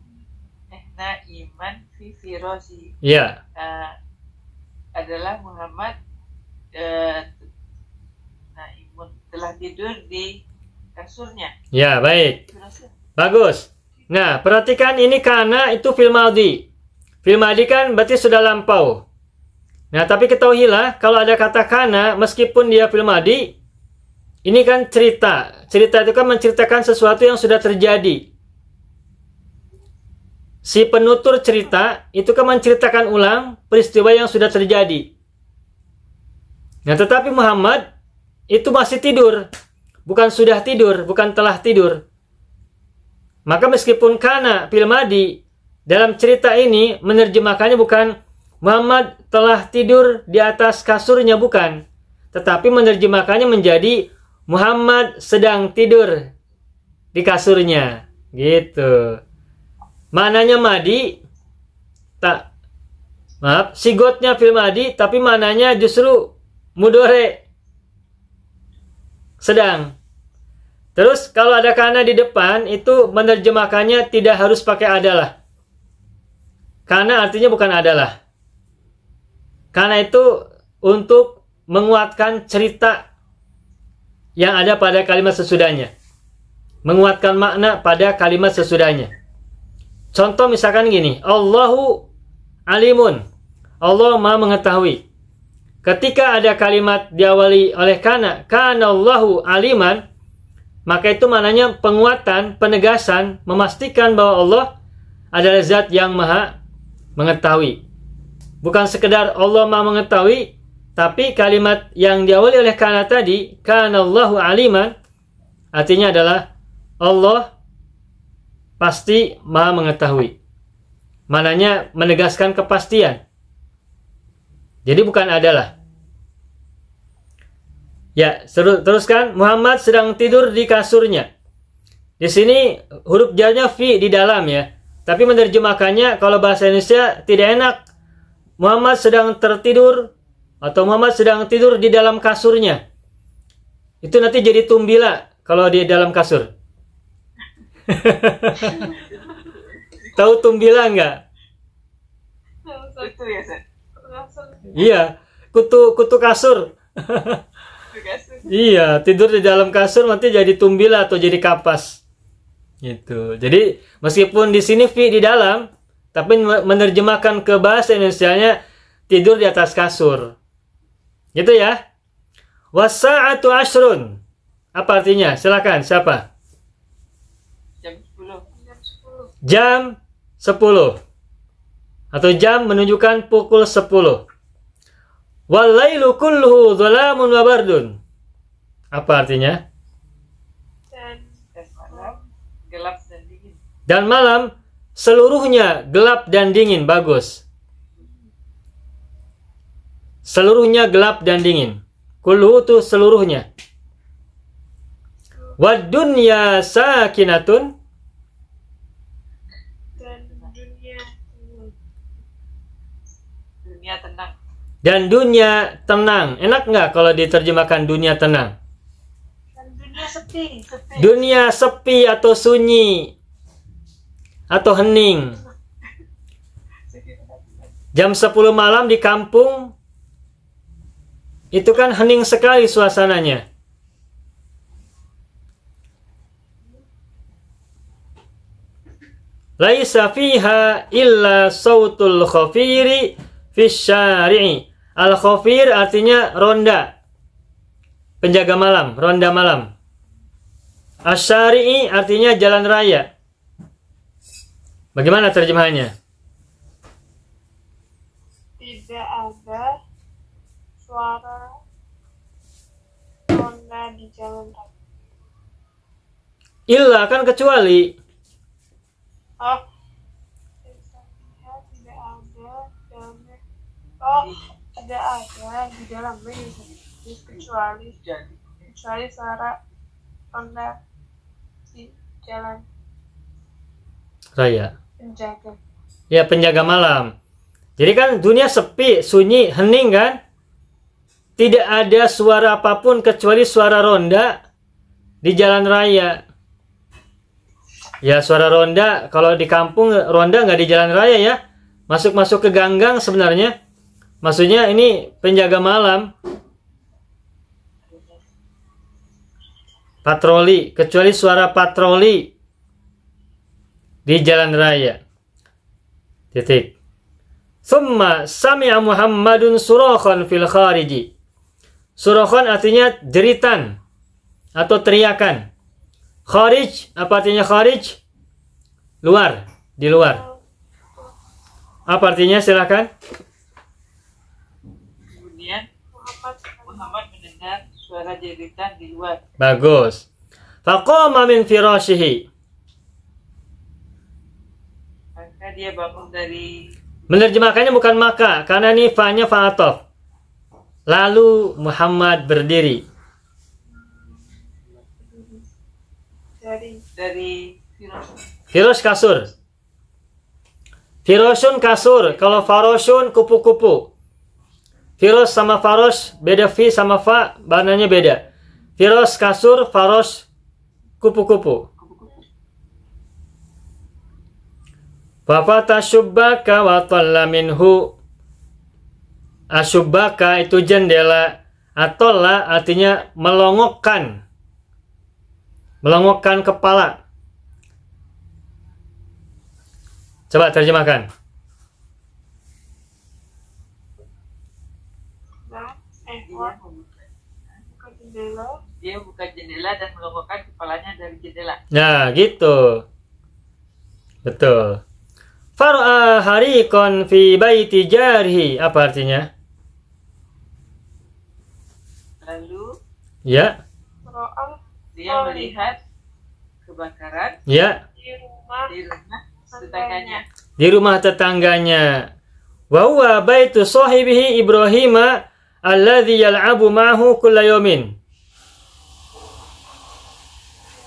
Naiman fi firasi. Iya. Adalah Muhammad naimun, telah tidur di kasurnya. Ya, baik. Firasi. Bagus. Nah, perhatikan ini karena itu fil madhi. Fil madhi kan berarti sudah lampau. Nah, tapi ketahuilah kalau ada kata kana, meskipun dia fil madhi, ini kan cerita. Cerita itu kan menceritakan sesuatu yang sudah terjadi. Si penutur cerita itu kan menceritakan ulang peristiwa yang sudah terjadi. Nah, tetapi Muhammad itu masih tidur. Bukan sudah tidur, bukan telah tidur. Maka meskipun kana fil madhi, dalam cerita ini menerjemahkannya bukan Muhammad telah tidur di atas kasurnya, bukan. Tetapi menerjemahkannya menjadi Muhammad sedang tidur di kasurnya. Gitu. Maknanya madhi tak, maaf, sigotnya fil madi tapi mananya justru mudhari, sedang. Terus kalau ada kana di depan itu menerjemahkannya tidak harus pakai adalah. Kana artinya bukan adalah. Kana itu untuk menguatkan cerita yang ada pada kalimat sesudahnya. Menguatkan makna pada kalimat sesudahnya. Contoh misalkan gini, Allahu alimun. Allah Maha mengetahui. Ketika ada kalimat diawali oleh kana Allahu aliman, maka itu maknanya penguatan, penegasan, memastikan bahwa Allah adalah zat yang maha mengetahui. Bukan sekedar Allah maha mengetahui, tapi kalimat yang diawali oleh kana tadi, Allahu aliman, artinya adalah Allah pasti maha mengetahui. Maknanya menegaskan kepastian. Jadi bukan adalah. Ya, teruskan. Muhammad sedang tidur di kasurnya. Di sini huruf jarnya fi di dalam ya. Tapi menerjemahkannya kalau bahasa Indonesia tidak enak. Muhammad sedang tertidur atau Muhammad sedang tidur di dalam kasurnya. Itu nanti jadi tumbila kalau di dalam kasur. Tahu tumbila enggak? Itu ya, Seth. Iya, kutu kasur. Iya, tidur di dalam kasur nanti jadi tumbila atau jadi kapas. Gitu. Jadi meskipun di sini fi di dalam, tapi menerjemahkan ke bahasa Indonesianya tidur di atas kasur. Gitu ya. Wasa'atu ashrun. Apa artinya? Silakan, siapa? Jam 10. Jam 10. Atau jam menunjukkan pukul 10. Wallailu kulluhu dhalamun wa bardun. Apa artinya? Dan malam gelap dan dingin. Dan malam seluruhnya gelap dan dingin. Bagus. Seluruhnya gelap dan dingin. Kulluhu itu seluruhnya. Wad dunya sakinatun. Dan dunia tenang. Dan dunia tenang. Enak nggak kalau diterjemahkan dunia tenang? Dan dunia sepi. Dunia sepi atau sunyi atau hening. Jam 10 malam di kampung itu kan hening sekali suasananya. Laisa fiha illa sautul khafiri fis syari'i. Al-khafir artinya ronda. Penjaga malam, ronda malam. Asy-syari'i artinya jalan raya. Bagaimana terjemahannya? Tidak ada suara ronda di jalan raya. Illa kan kecuali. Oh, tidak ada dalamnya. Oh, tidak ada di dalamnya kecuali suara ronda di jalan Raya. penjaga. Ya, penjaga malam. Jadi kan dunia sepi, sunyi, hening kan? Tidak ada suara apapun kecuali suara ronda di jalan raya. Ya, suara ronda kalau di kampung ronda nggak di jalan raya ya. Masuk-masuk ke ganggang sebenarnya. Maksudnya ini penjaga malam. Patroli, kecuali suara patroli di jalan raya. Titik. Thumma sami'a Muhammadun surakhan fil khariji. Surakhan artinya jeritan atau teriakan. Kharij, apa artinya kharij? Luar, di luar. Apa artinya? Silakan. Kemudian Muhammad mendengar suara jeritan di luar. Bagus. Faqama min firashihi. Maka dia bangun dari. Menerjemahkannya bukan maka, karena ini fa-nya fa'atof. Lalu Muhammad berdiri. Dari Firash kasur. Firosun kasur. Kalau farosun kupu-kupu. Firos sama faros beda, fi sama fa maknanya beda. Firos kasur, faros kupu-kupu. Fafata syubbaka wa talla minhu. Asyubbaka itu jendela. Atolla artinya melongokkan. Melongokkan kepala. Coba terjemahkan. Buka jendela. Dia buka jendela dan melongokkan kepalanya dari jendela. Nah, gitu. Betul. Far'a harikon fi baiti jarhi. Apa artinya? Lalu Ya. Ro'al dia melihat kebakaran Ya. di rumah di rumah tetangganya. Di rumah tetangganya. Wa huwa baitu sahibihi Ibrahim alladhi yal'abu ma'ahu kulla yawmin.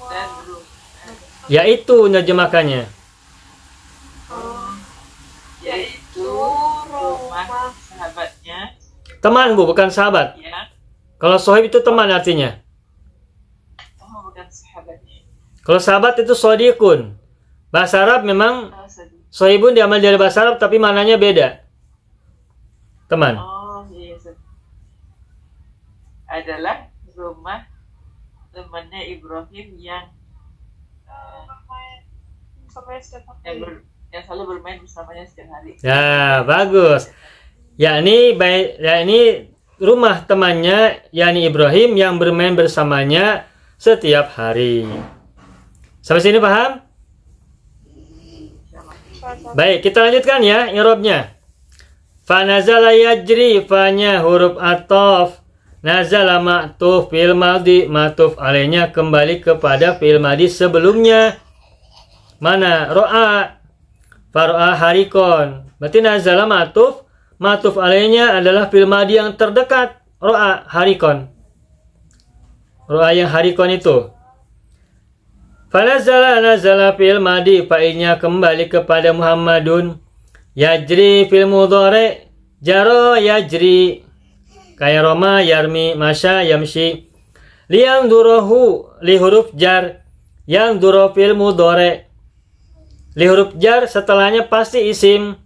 Dan belum Yaitu nerjemahkannya. yaitu rumah sahabatnya Teman, Bu, bukan sahabat. yang Kalau sohib itu teman artinya. bukan sahabatnya. Kalau sahabat itu sodikun. Bahasa Arab memang sohibun diambil dari bahasa Arab tapi maknanya beda. Teman. Oh iya, adalah rumah temannya Ibrahim yang sampai setiap yang, hari. yang selalu bermain bersamanya setiap hari. Ya, bagus. Yakni rumah temannya, yakni Ibrahim yang bermain bersamanya setiap hari. Sampai sini paham? Baik, kita lanjutkan ya i'rabnya. Fa nazala yajri, fa-nya huruf ataf. Nazala ma'tuf fi'il madhi, ma'tuf alaihnya kembali kepada fi'il madhi sebelumnya. Mana? Ro'a. Faro'a harikon. Berarti nazala ma'tuf, ma'tuf alaihnya adalah fi'il madhi yang terdekat. Ro'a harikon. Ro'a yang harikon itu. Nazala fi'il madhi, fa'ilnya kembali kepada Muhammadun. Yajri fi'il mudhari, jaro yajri. Kayak Roma, yarmi, masya, yamshi. Liang durohu, li huruf jar. Yang duro fi'il mudhari. Li huruf jar setelahnya pasti isim.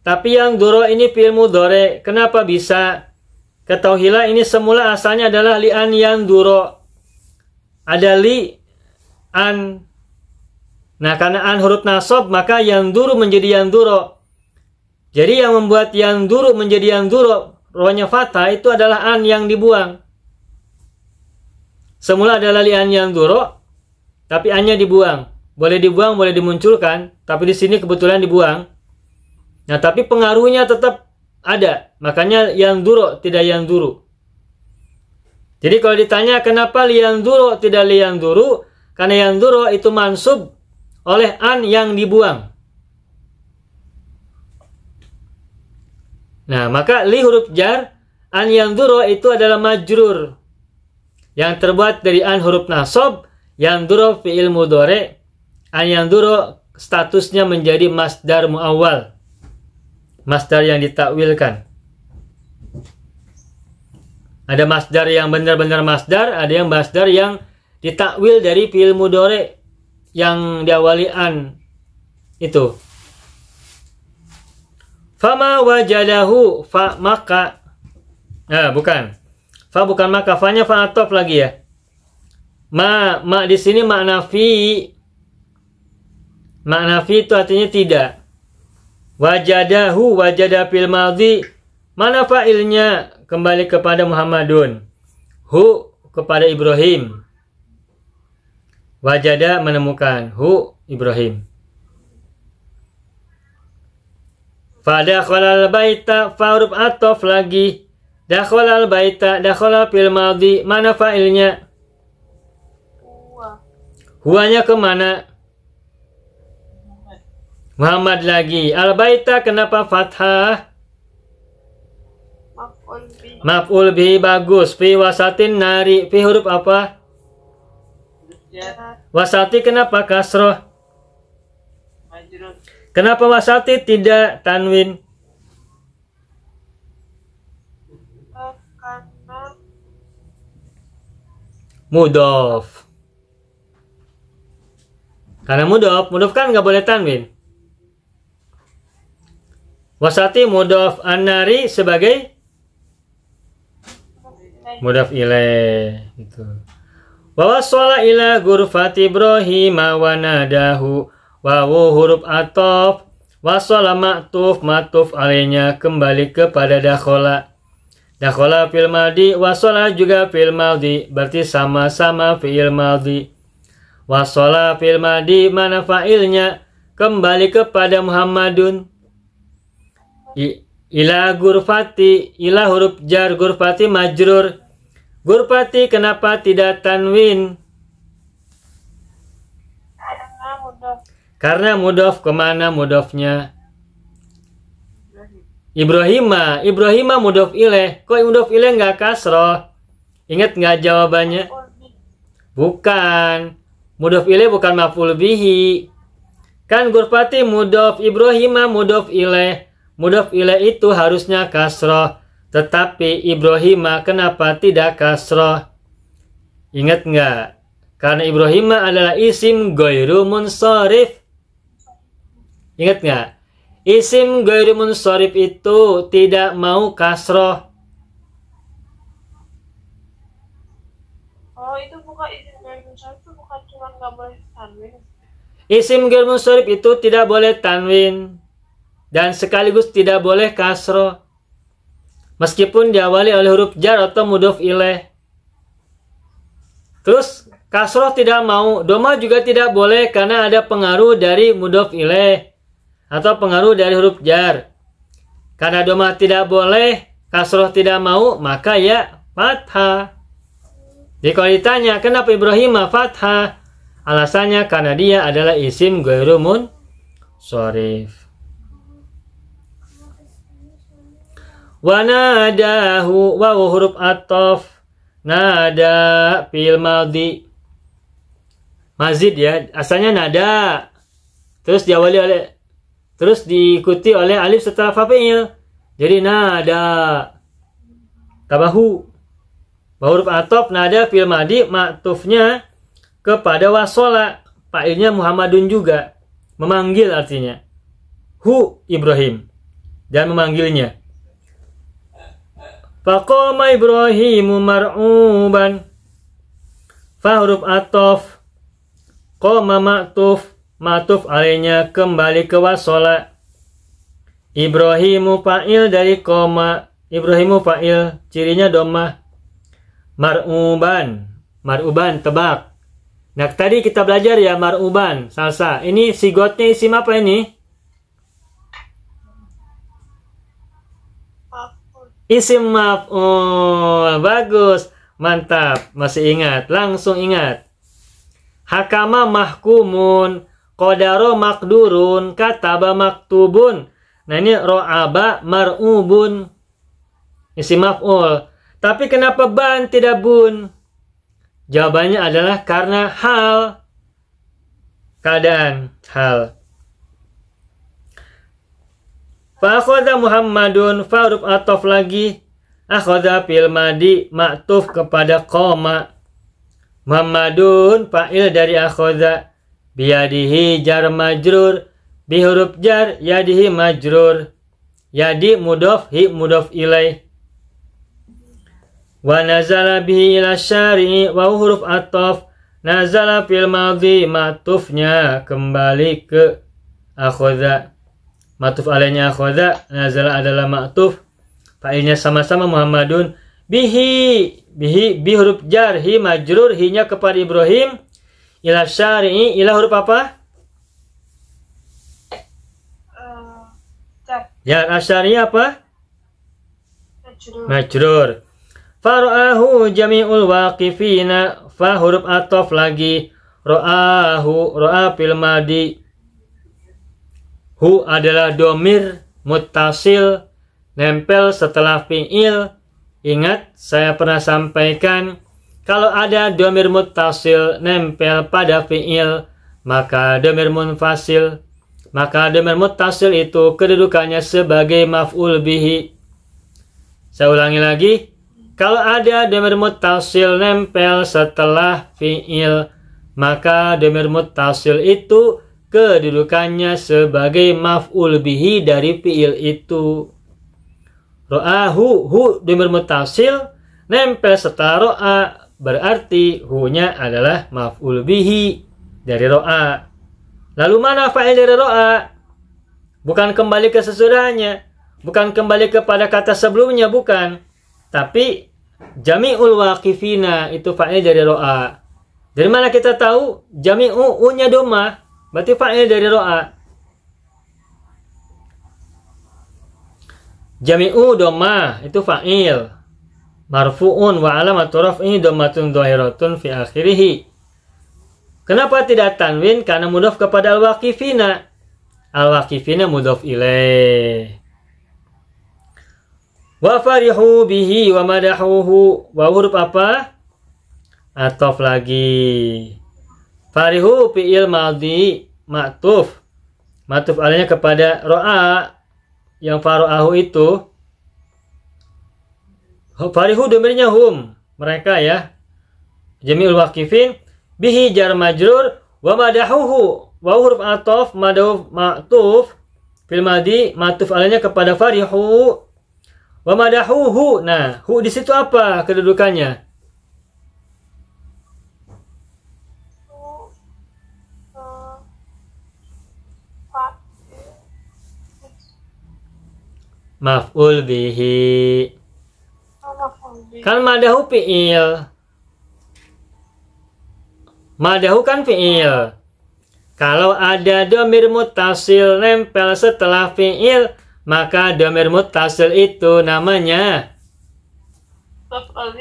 Tapi yang duro ini fi'il mudhari. Kenapa bisa? Ketahuilah ini semula asalnya adalah li'an yang duro. Ada li, an. Nah, karena an huruf nasab, maka yang duru menjadi yang duro. Jadi yang membuat yang duru menjadi yang duro, rohnya fathah, itu adalah an yang dibuang. Semula adalah li'an yang duro, tapi annya dibuang. Boleh dibuang, boleh dimunculkan, tapi di sini kebetulan dibuang. Nah, tapi pengaruhnya tetap ada. Makanya yang duro, tidak yang duru. Jadi kalau ditanya kenapa liang duro tidak liang duru, karena yang duro itu mansub oleh an yang dibuang. Nah, maka li huruf jar, an yang duro itu adalah majrur. Yang terbuat dari an huruf nasab, yang duro fi'il mudhari, an yang duro statusnya menjadi masdar muawwal. Masdar yang ditakwilkan. Ada masdar yang benar-benar masdar, ada yang masdar yang ditakwil dari fi'il mudhari yang diawali an itu. Fama wajadahu, fa maka. Nah, bukan. Fa bukan maka, fa-nya fa atof lagi ya. Ma di sini makna fi. Makna fi itu artinya tidak. Wajadahu, wajada fil madhi. Mana fa'ilnya? Kembali kepada Muhammadun. Hu kepada Ibrahim. Wajada menemukan. Hu Ibrahim. Fadakhalal baita, fa'uruf atof lagi. Dakhalal baita, dakhala fil madhi. Mana fa'ilnya? Huanya kemana? Muhammad lagi. Al baita kenapa fathah? Maf'ul bihi bagus. Fi wasatin nari. Fi huruf apa? Wasati kenapa kasroh? Kenapa wasati tidak tanwin? Karena Mudhof. Karena mudhof kan nggak boleh tanwin. Wasati mudhof, an-nari sebagai mudhof ilaih gitu. Wa wasala ila ghurfati Ibrahim wa nadahu. Wawu huruf ataf. Wasala ma'tuf, ma'tuf alainya kembali kepada dakhola. Dakhola fil madhi, wasala juga fil madhi, berarti sama-sama fi'il madhi. Wasala fil madhi, mana fa'ilnya kembali kepada Muhammadun. Ila ghurfati, ila huruf jar, ghurfati majrur. Ghurfati kenapa tidak tanwin? karena mudhof. Karena mudhof, kemana mudhofnya? Ibrahima. Ibrahima mudhof ilaih. Kok mudhof ilaih nggak kasroh? Ingat nggak jawabannya? Bukan. Mudhof ilaih bukan maf'ul bihi. Kan ghurfati mudhof, Ibrahima mudhof ilaih. Mudhof ilaih itu harusnya kasroh. Tetapi Ibrahima kenapa tidak kasroh? Ingat nggak? Karena Ibrahima adalah isim ghairu munsharif. Ingat nggak? Isim ghairu munsharif itu tidak mau kasroh. Oh, itu bukan izin dari munsharif, itu bukan cuma nggak boleh tanwin. Isim ghairu munsharif itu tidak boleh tanwin. Dan sekaligus tidak boleh kasroh. Meskipun diawali oleh huruf jar atau mudhof ilaih. Terus kasroh tidak mau. Doma juga tidak boleh karena ada pengaruh dari mudhof ilaih. Atau pengaruh dari huruf jar. Karena doma tidak boleh, kasroh tidak mau, maka ya fathah. Jadi kalau ditanya kenapa Ibrahim fathah? Alasannya karena dia adalah isim ghairu munsharif. Wa nadahu, wa huruf ataf. Nada fil madhi. Mazid ya, asalnya nada. Terus diikuti oleh alif setelah fa'il. Jadi nada. Tabahu. Wa huruf ataf nada fil madhi, ma'tufnya kepada wasola. Fa'ilnya Muhammadun juga. Memanggil artinya. Hu Ibrahim. Dan memanggilnya. Faqama Ibrahimu mar'uban. Fa huruf ataf. Qama ma'tuf. Ma'tuf alainya kembali ke wasola. Ibrahimu fa'il dari qama. Ibrahimu fa'il. Cirinya dhammah. Mar'uban. Mar'uban tebak. Nah tadi kita belajar ya mar'uban. Salsa. Ini sigotnya isim apa ini? Isim maf'ul. Bagus. Mantap. Masih ingat. Langsung ingat. Hakama mahkumun. Qadaro makdurun. Kataba maktubun. Nah ini ro'aba mar'ubun. Isim maf'ul. Tapi kenapa ban tidak bun? Jawabannya adalah karena hal. Keadaan. Hal. Fa'akhoda Muhammadun, fa'uruf atof lagi. Akhoda fil madi, ma'tuf kepada qoma. Muhammadun, fa'il dari akhoda. Biyadihi jar majrur. Bihuruf jar, yadihi majrur. Yadi mudhof, hi mudhof ilaih. Wa nazala bihi ila syari'i, wa huruf atof. Nazala fil madi, ma'tufnya kembali ke akhoda. Ma'tuf alaihnya akhoda, nazala adalah ma'tuf. Fa'ilnya sama-sama Muhammadun. Bihi huruf jar, hi majrur, hi-nya kepada Ibrahim. Ila syari'i, ila huruf apa? Jar, asyari'i apa? Majrur. Fara'ahu jami'ul waqifina, fa huruf atof lagi. Ro'ahu, ro'a fil madi. Hu adalah domir muttasil, nempel setelah fi'il. Ingat, saya pernah sampaikan, kalau ada domir muttasil nempel pada fi'il, maka domir munfasil maka damir muttasil itu kedudukannya sebagai maf'ul bihi. Saya ulangi lagi. Kalau ada damir muttasil nempel setelah fi'il, maka damir muttasil itu kedudukannya sebagai maf'ul bihi dari fi'il itu. Ro'ahu, hu damir muttasil nempel setelah ro'a, berarti hu-nya adalah maf'ul bihi dari ro'a. Lalu mana fa'il dari ro'a? Bukan kembali ke sesudahnya, bukan kembali kepada kata sebelumnya, bukan. Tapi jami'ul waqifina itu fa'il dari ro'a. Dari mana kita tahu? Jami'u, u-nya domah, berarti fa'il dari ro'a. Jami'u domah itu fa'il marfu'un wa alamatu raf'ihi dhammatun dhahiratun fi akhirih. Kenapa tidak tanwin? Karena mudhaf kepada al-waqifina. Al-waqifina mudhaf ilaih. Wa farihu bihi wa madahuhu. Wa huruf apa? Atof lagi. Farihu fi'il madhi ma'tuf. Ma'tuf alainya kepada ro'a yang faru'ahu itu. Farihu domirnya hum, mereka ya. Jami'ul waqifin bihi jar majrur wa madahuhu wa huruf atof madahu ma'tuf fil madhi ma'tuf alainya kepada farihu wa madahuhu. Nah, hu di situ apa kedudukannya? Maf'ul bihi. Kan madahu fi'il. Madahu kan fi'il. Kalau ada dhamir muttasil nempel setelah fi'il, maka dhamir muttasil itu namanya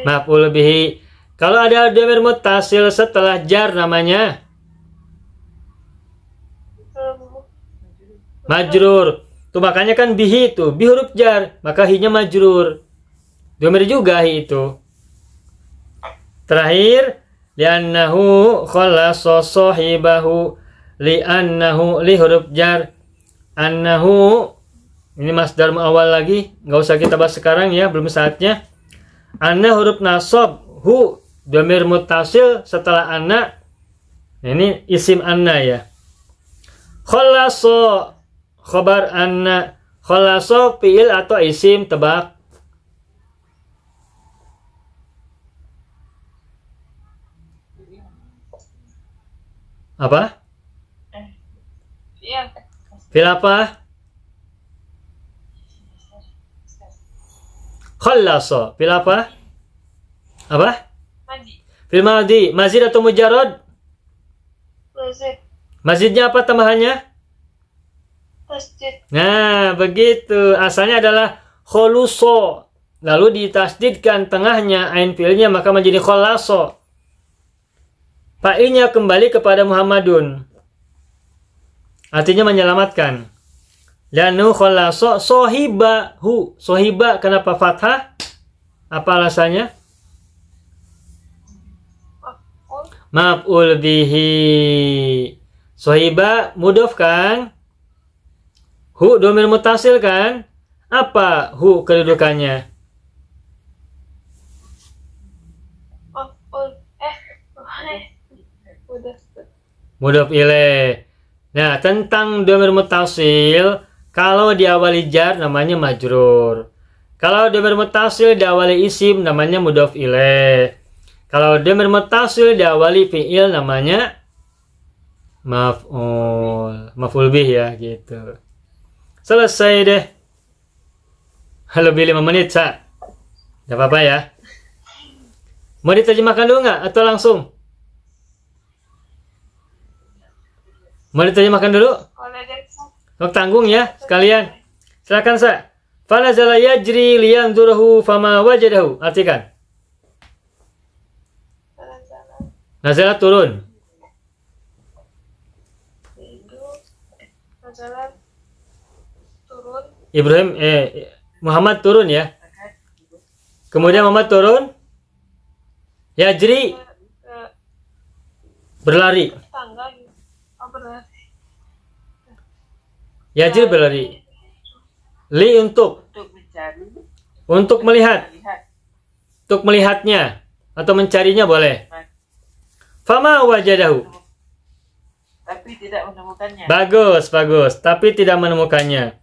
maf'ul bihi. Kalau ada dhamir muttasil setelah jar namanya majrur. Tuh makanya kan bihi itu, bi huruf jar, maka hi-nya majrur. Dhamir juga hi itu. Terakhir, li'annahu khallasa sahibahu, li'annahu li huruf jar, annahu ini masdar muawwal lagi, nggak usah kita bahas sekarang ya, belum saatnya. Anna huruf nasab, hu dhamir muttasil setelah anna. Nah, ini isim anna ya. Khallasa khabar anna, khallasa fi'il atau isim, tebak. Apa? Iya. Fil apa? Khallasa. Fil apa? Apa? Madi. Fil madhi. Mazid atau mujarrad? Mazid. Mazidnya apa tambahannya? Tasdid. Nah, begitu. Asalnya adalah kholuso. Lalu ditasdidkan tengahnya ain fi'ilnya maka menjadi kholaso. Fa'ilnya kembali kepada Muhammadun. Artinya menyelamatkan. Lanu kholaso sohibahu. Sohiba kenapa fathah? Apa alasannya? Maf'ul bihi. Sohiba mudhaf kan? Hu dhamir muttasil kan? Apa hu kedudukannya? Mudhaf ilaih. Nah, tentang dhamir muttasil, kalau diawali jar namanya majrur. Kalau dhamir muttasil diawali isim namanya mudhaf ilaih. Kalau dhamir muttasil diawali fi'il namanya maf'ul bih ya gitu. Selesai deh. Lebih 5 menit, Sa. Gak apa-apa ya. Mau diterjemahkan dulu nggak? Atau langsung? Mau diterjemahkan dulu? Oh, tanggung ya, sekalian. Silakan, Sa. Fanazala yajri liyanzurahu fama wajadahu. Artikan. Nazala turun. Nazala turun. Ibrahim Muhammad turun ya. Kemudian Muhammad turun. Yajri berlari. Tangga gitu. Oh, berlari. Yajri berlari. Li untuk mencari, untuk melihat. melihat. Untuk melihatnya atau mencarinya boleh. Fama wajadahu. Tapi tidak menemukannya. Bagus, bagus. Tapi tidak menemukannya.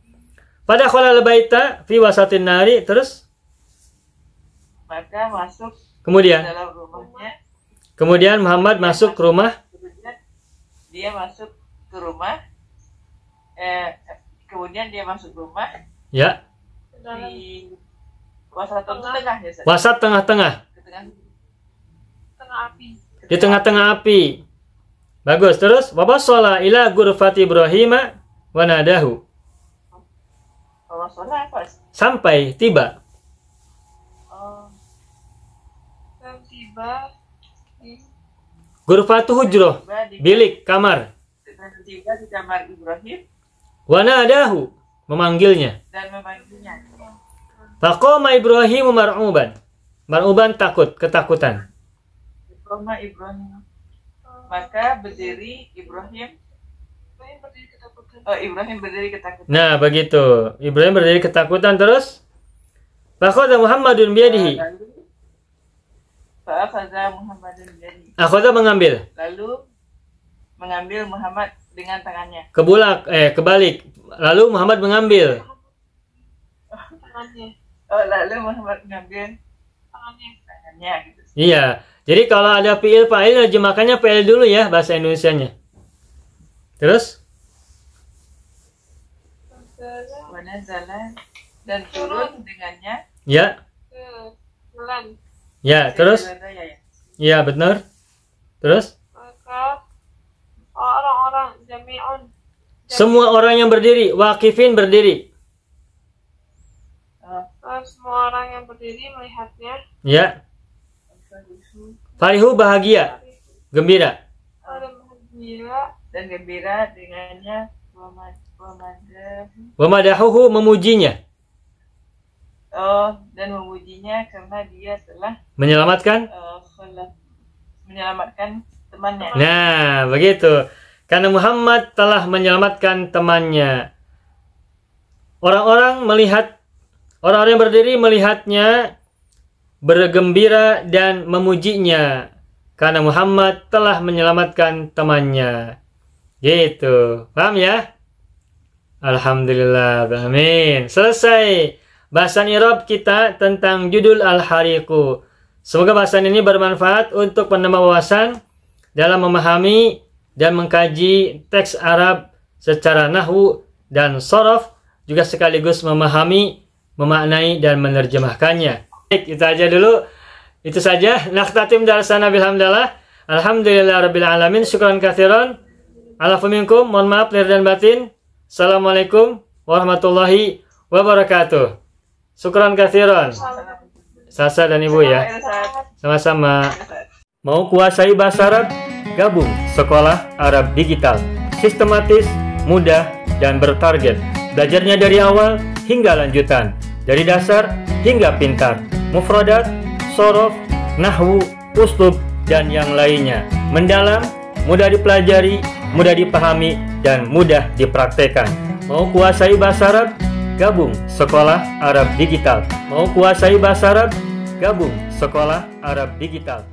Pada khalal baita fi wasatin nari, terus Maka masuk kemudian dalam rumahnya. kemudian Muhammad masuk ke rumah. Kemudian dia masuk ke rumah. Kemudian dia masuk rumah Ya, di wasatun itu tengah ya. Ustaz? wasat tengah-tengah. Ke tengah. Tengah api. Di tengah-tengah api. Bagus. Terus wabasola ila ghurfati Ibrahim wa nadahu. Kalau sholat apa? Sampai tiba. Oh, Dan tiba di Ghurfatu hujroh, tiba di bilik, kamar. tiba di kamar Ibrahim Wa nadahu, memanggilnya. dan memanggilnya. Faqama Ibrahim mar'uban. Mar'uban takut, ketakutan. Koma Ibrahim. Maka berdiri Ibrahim. Ibrahim berdiri ketakutan. Oh, Ibrahim berdiri ketakutan. Nah, begitu. Ibrahim berdiri ketakutan terus. Faqada Muhammadun biyadihi. Fa'akhadha Muhammadun biyadihi. Akhadha mengambil. Lalu mengambil Muhammad dengan tangannya. Kebalik. Lalu Muhammad mengambil. Tangannya. Oh, lalu Muhammad mengambil tangannya gitu. Iya. Jadi kalau ada fi'il fa'il, terjemahkannya fi'il dulu ya bahasa Indonesianya. Terus? Wanazala dan turun dengannya. Ya. Ke bulan. Ya, terus? Ya. Iya, benar. Terus? Maka orang-orang jami'un. Semua orang yang berdiri, waqifin berdiri. Semua orang yang berdiri melihatnya. Ya. Farihu bahagia, gembira. Ada bahagia. Dan gembira dengannya. Wa madahuhu memujinya. Oh, dan memujinya karena dia telah Menyelamatkan. menyelamatkan temannya. Nah, begitu. Karena Muhammad telah menyelamatkan temannya. Orang-orang yang berdiri melihatnya, bergembira dan memujinya. Karena Muhammad telah menyelamatkan temannya. Gitu. Paham ya? Alhamdulillah. Amin. Selesai bahasan I'rab kita tentang judul Al-Hariqu. Semoga bahasan ini bermanfaat untuk penambah wawasan dalam memahami dan mengkaji teks Arab secara nahwu dan shorof, juga sekaligus memahami, memaknai dan menerjemahkannya. Baik, itu aja dulu. Itu saja. Nakhtatim darsana bilhamdallah. Alhamdulillah rabbil alamin. Syukran katsiran. Alafu minkum. Mohon maaf lahir dan batin. Assalamualaikum warahmatullahi wabarakatuh. Syukran katsiran. Sasa dan Ibu ya. Sama-sama. Mau kuasai bahasa Arab? Gabung Sekolah Arab Digital. Sistematis, mudah, dan bertarget. Belajarnya dari awal hingga lanjutan. Dari dasar hingga pintar. Mufradat, shorof, nahwu, uslub, dan yang lainnya. Mendalam, mudah dipelajari, mudah dipahami, dan mudah dipraktekkan. Mau kuasai bahasa Arab? Gabung Sekolah Arab Digital. Mau kuasai bahasa Arab? Gabung Sekolah Arab Digital.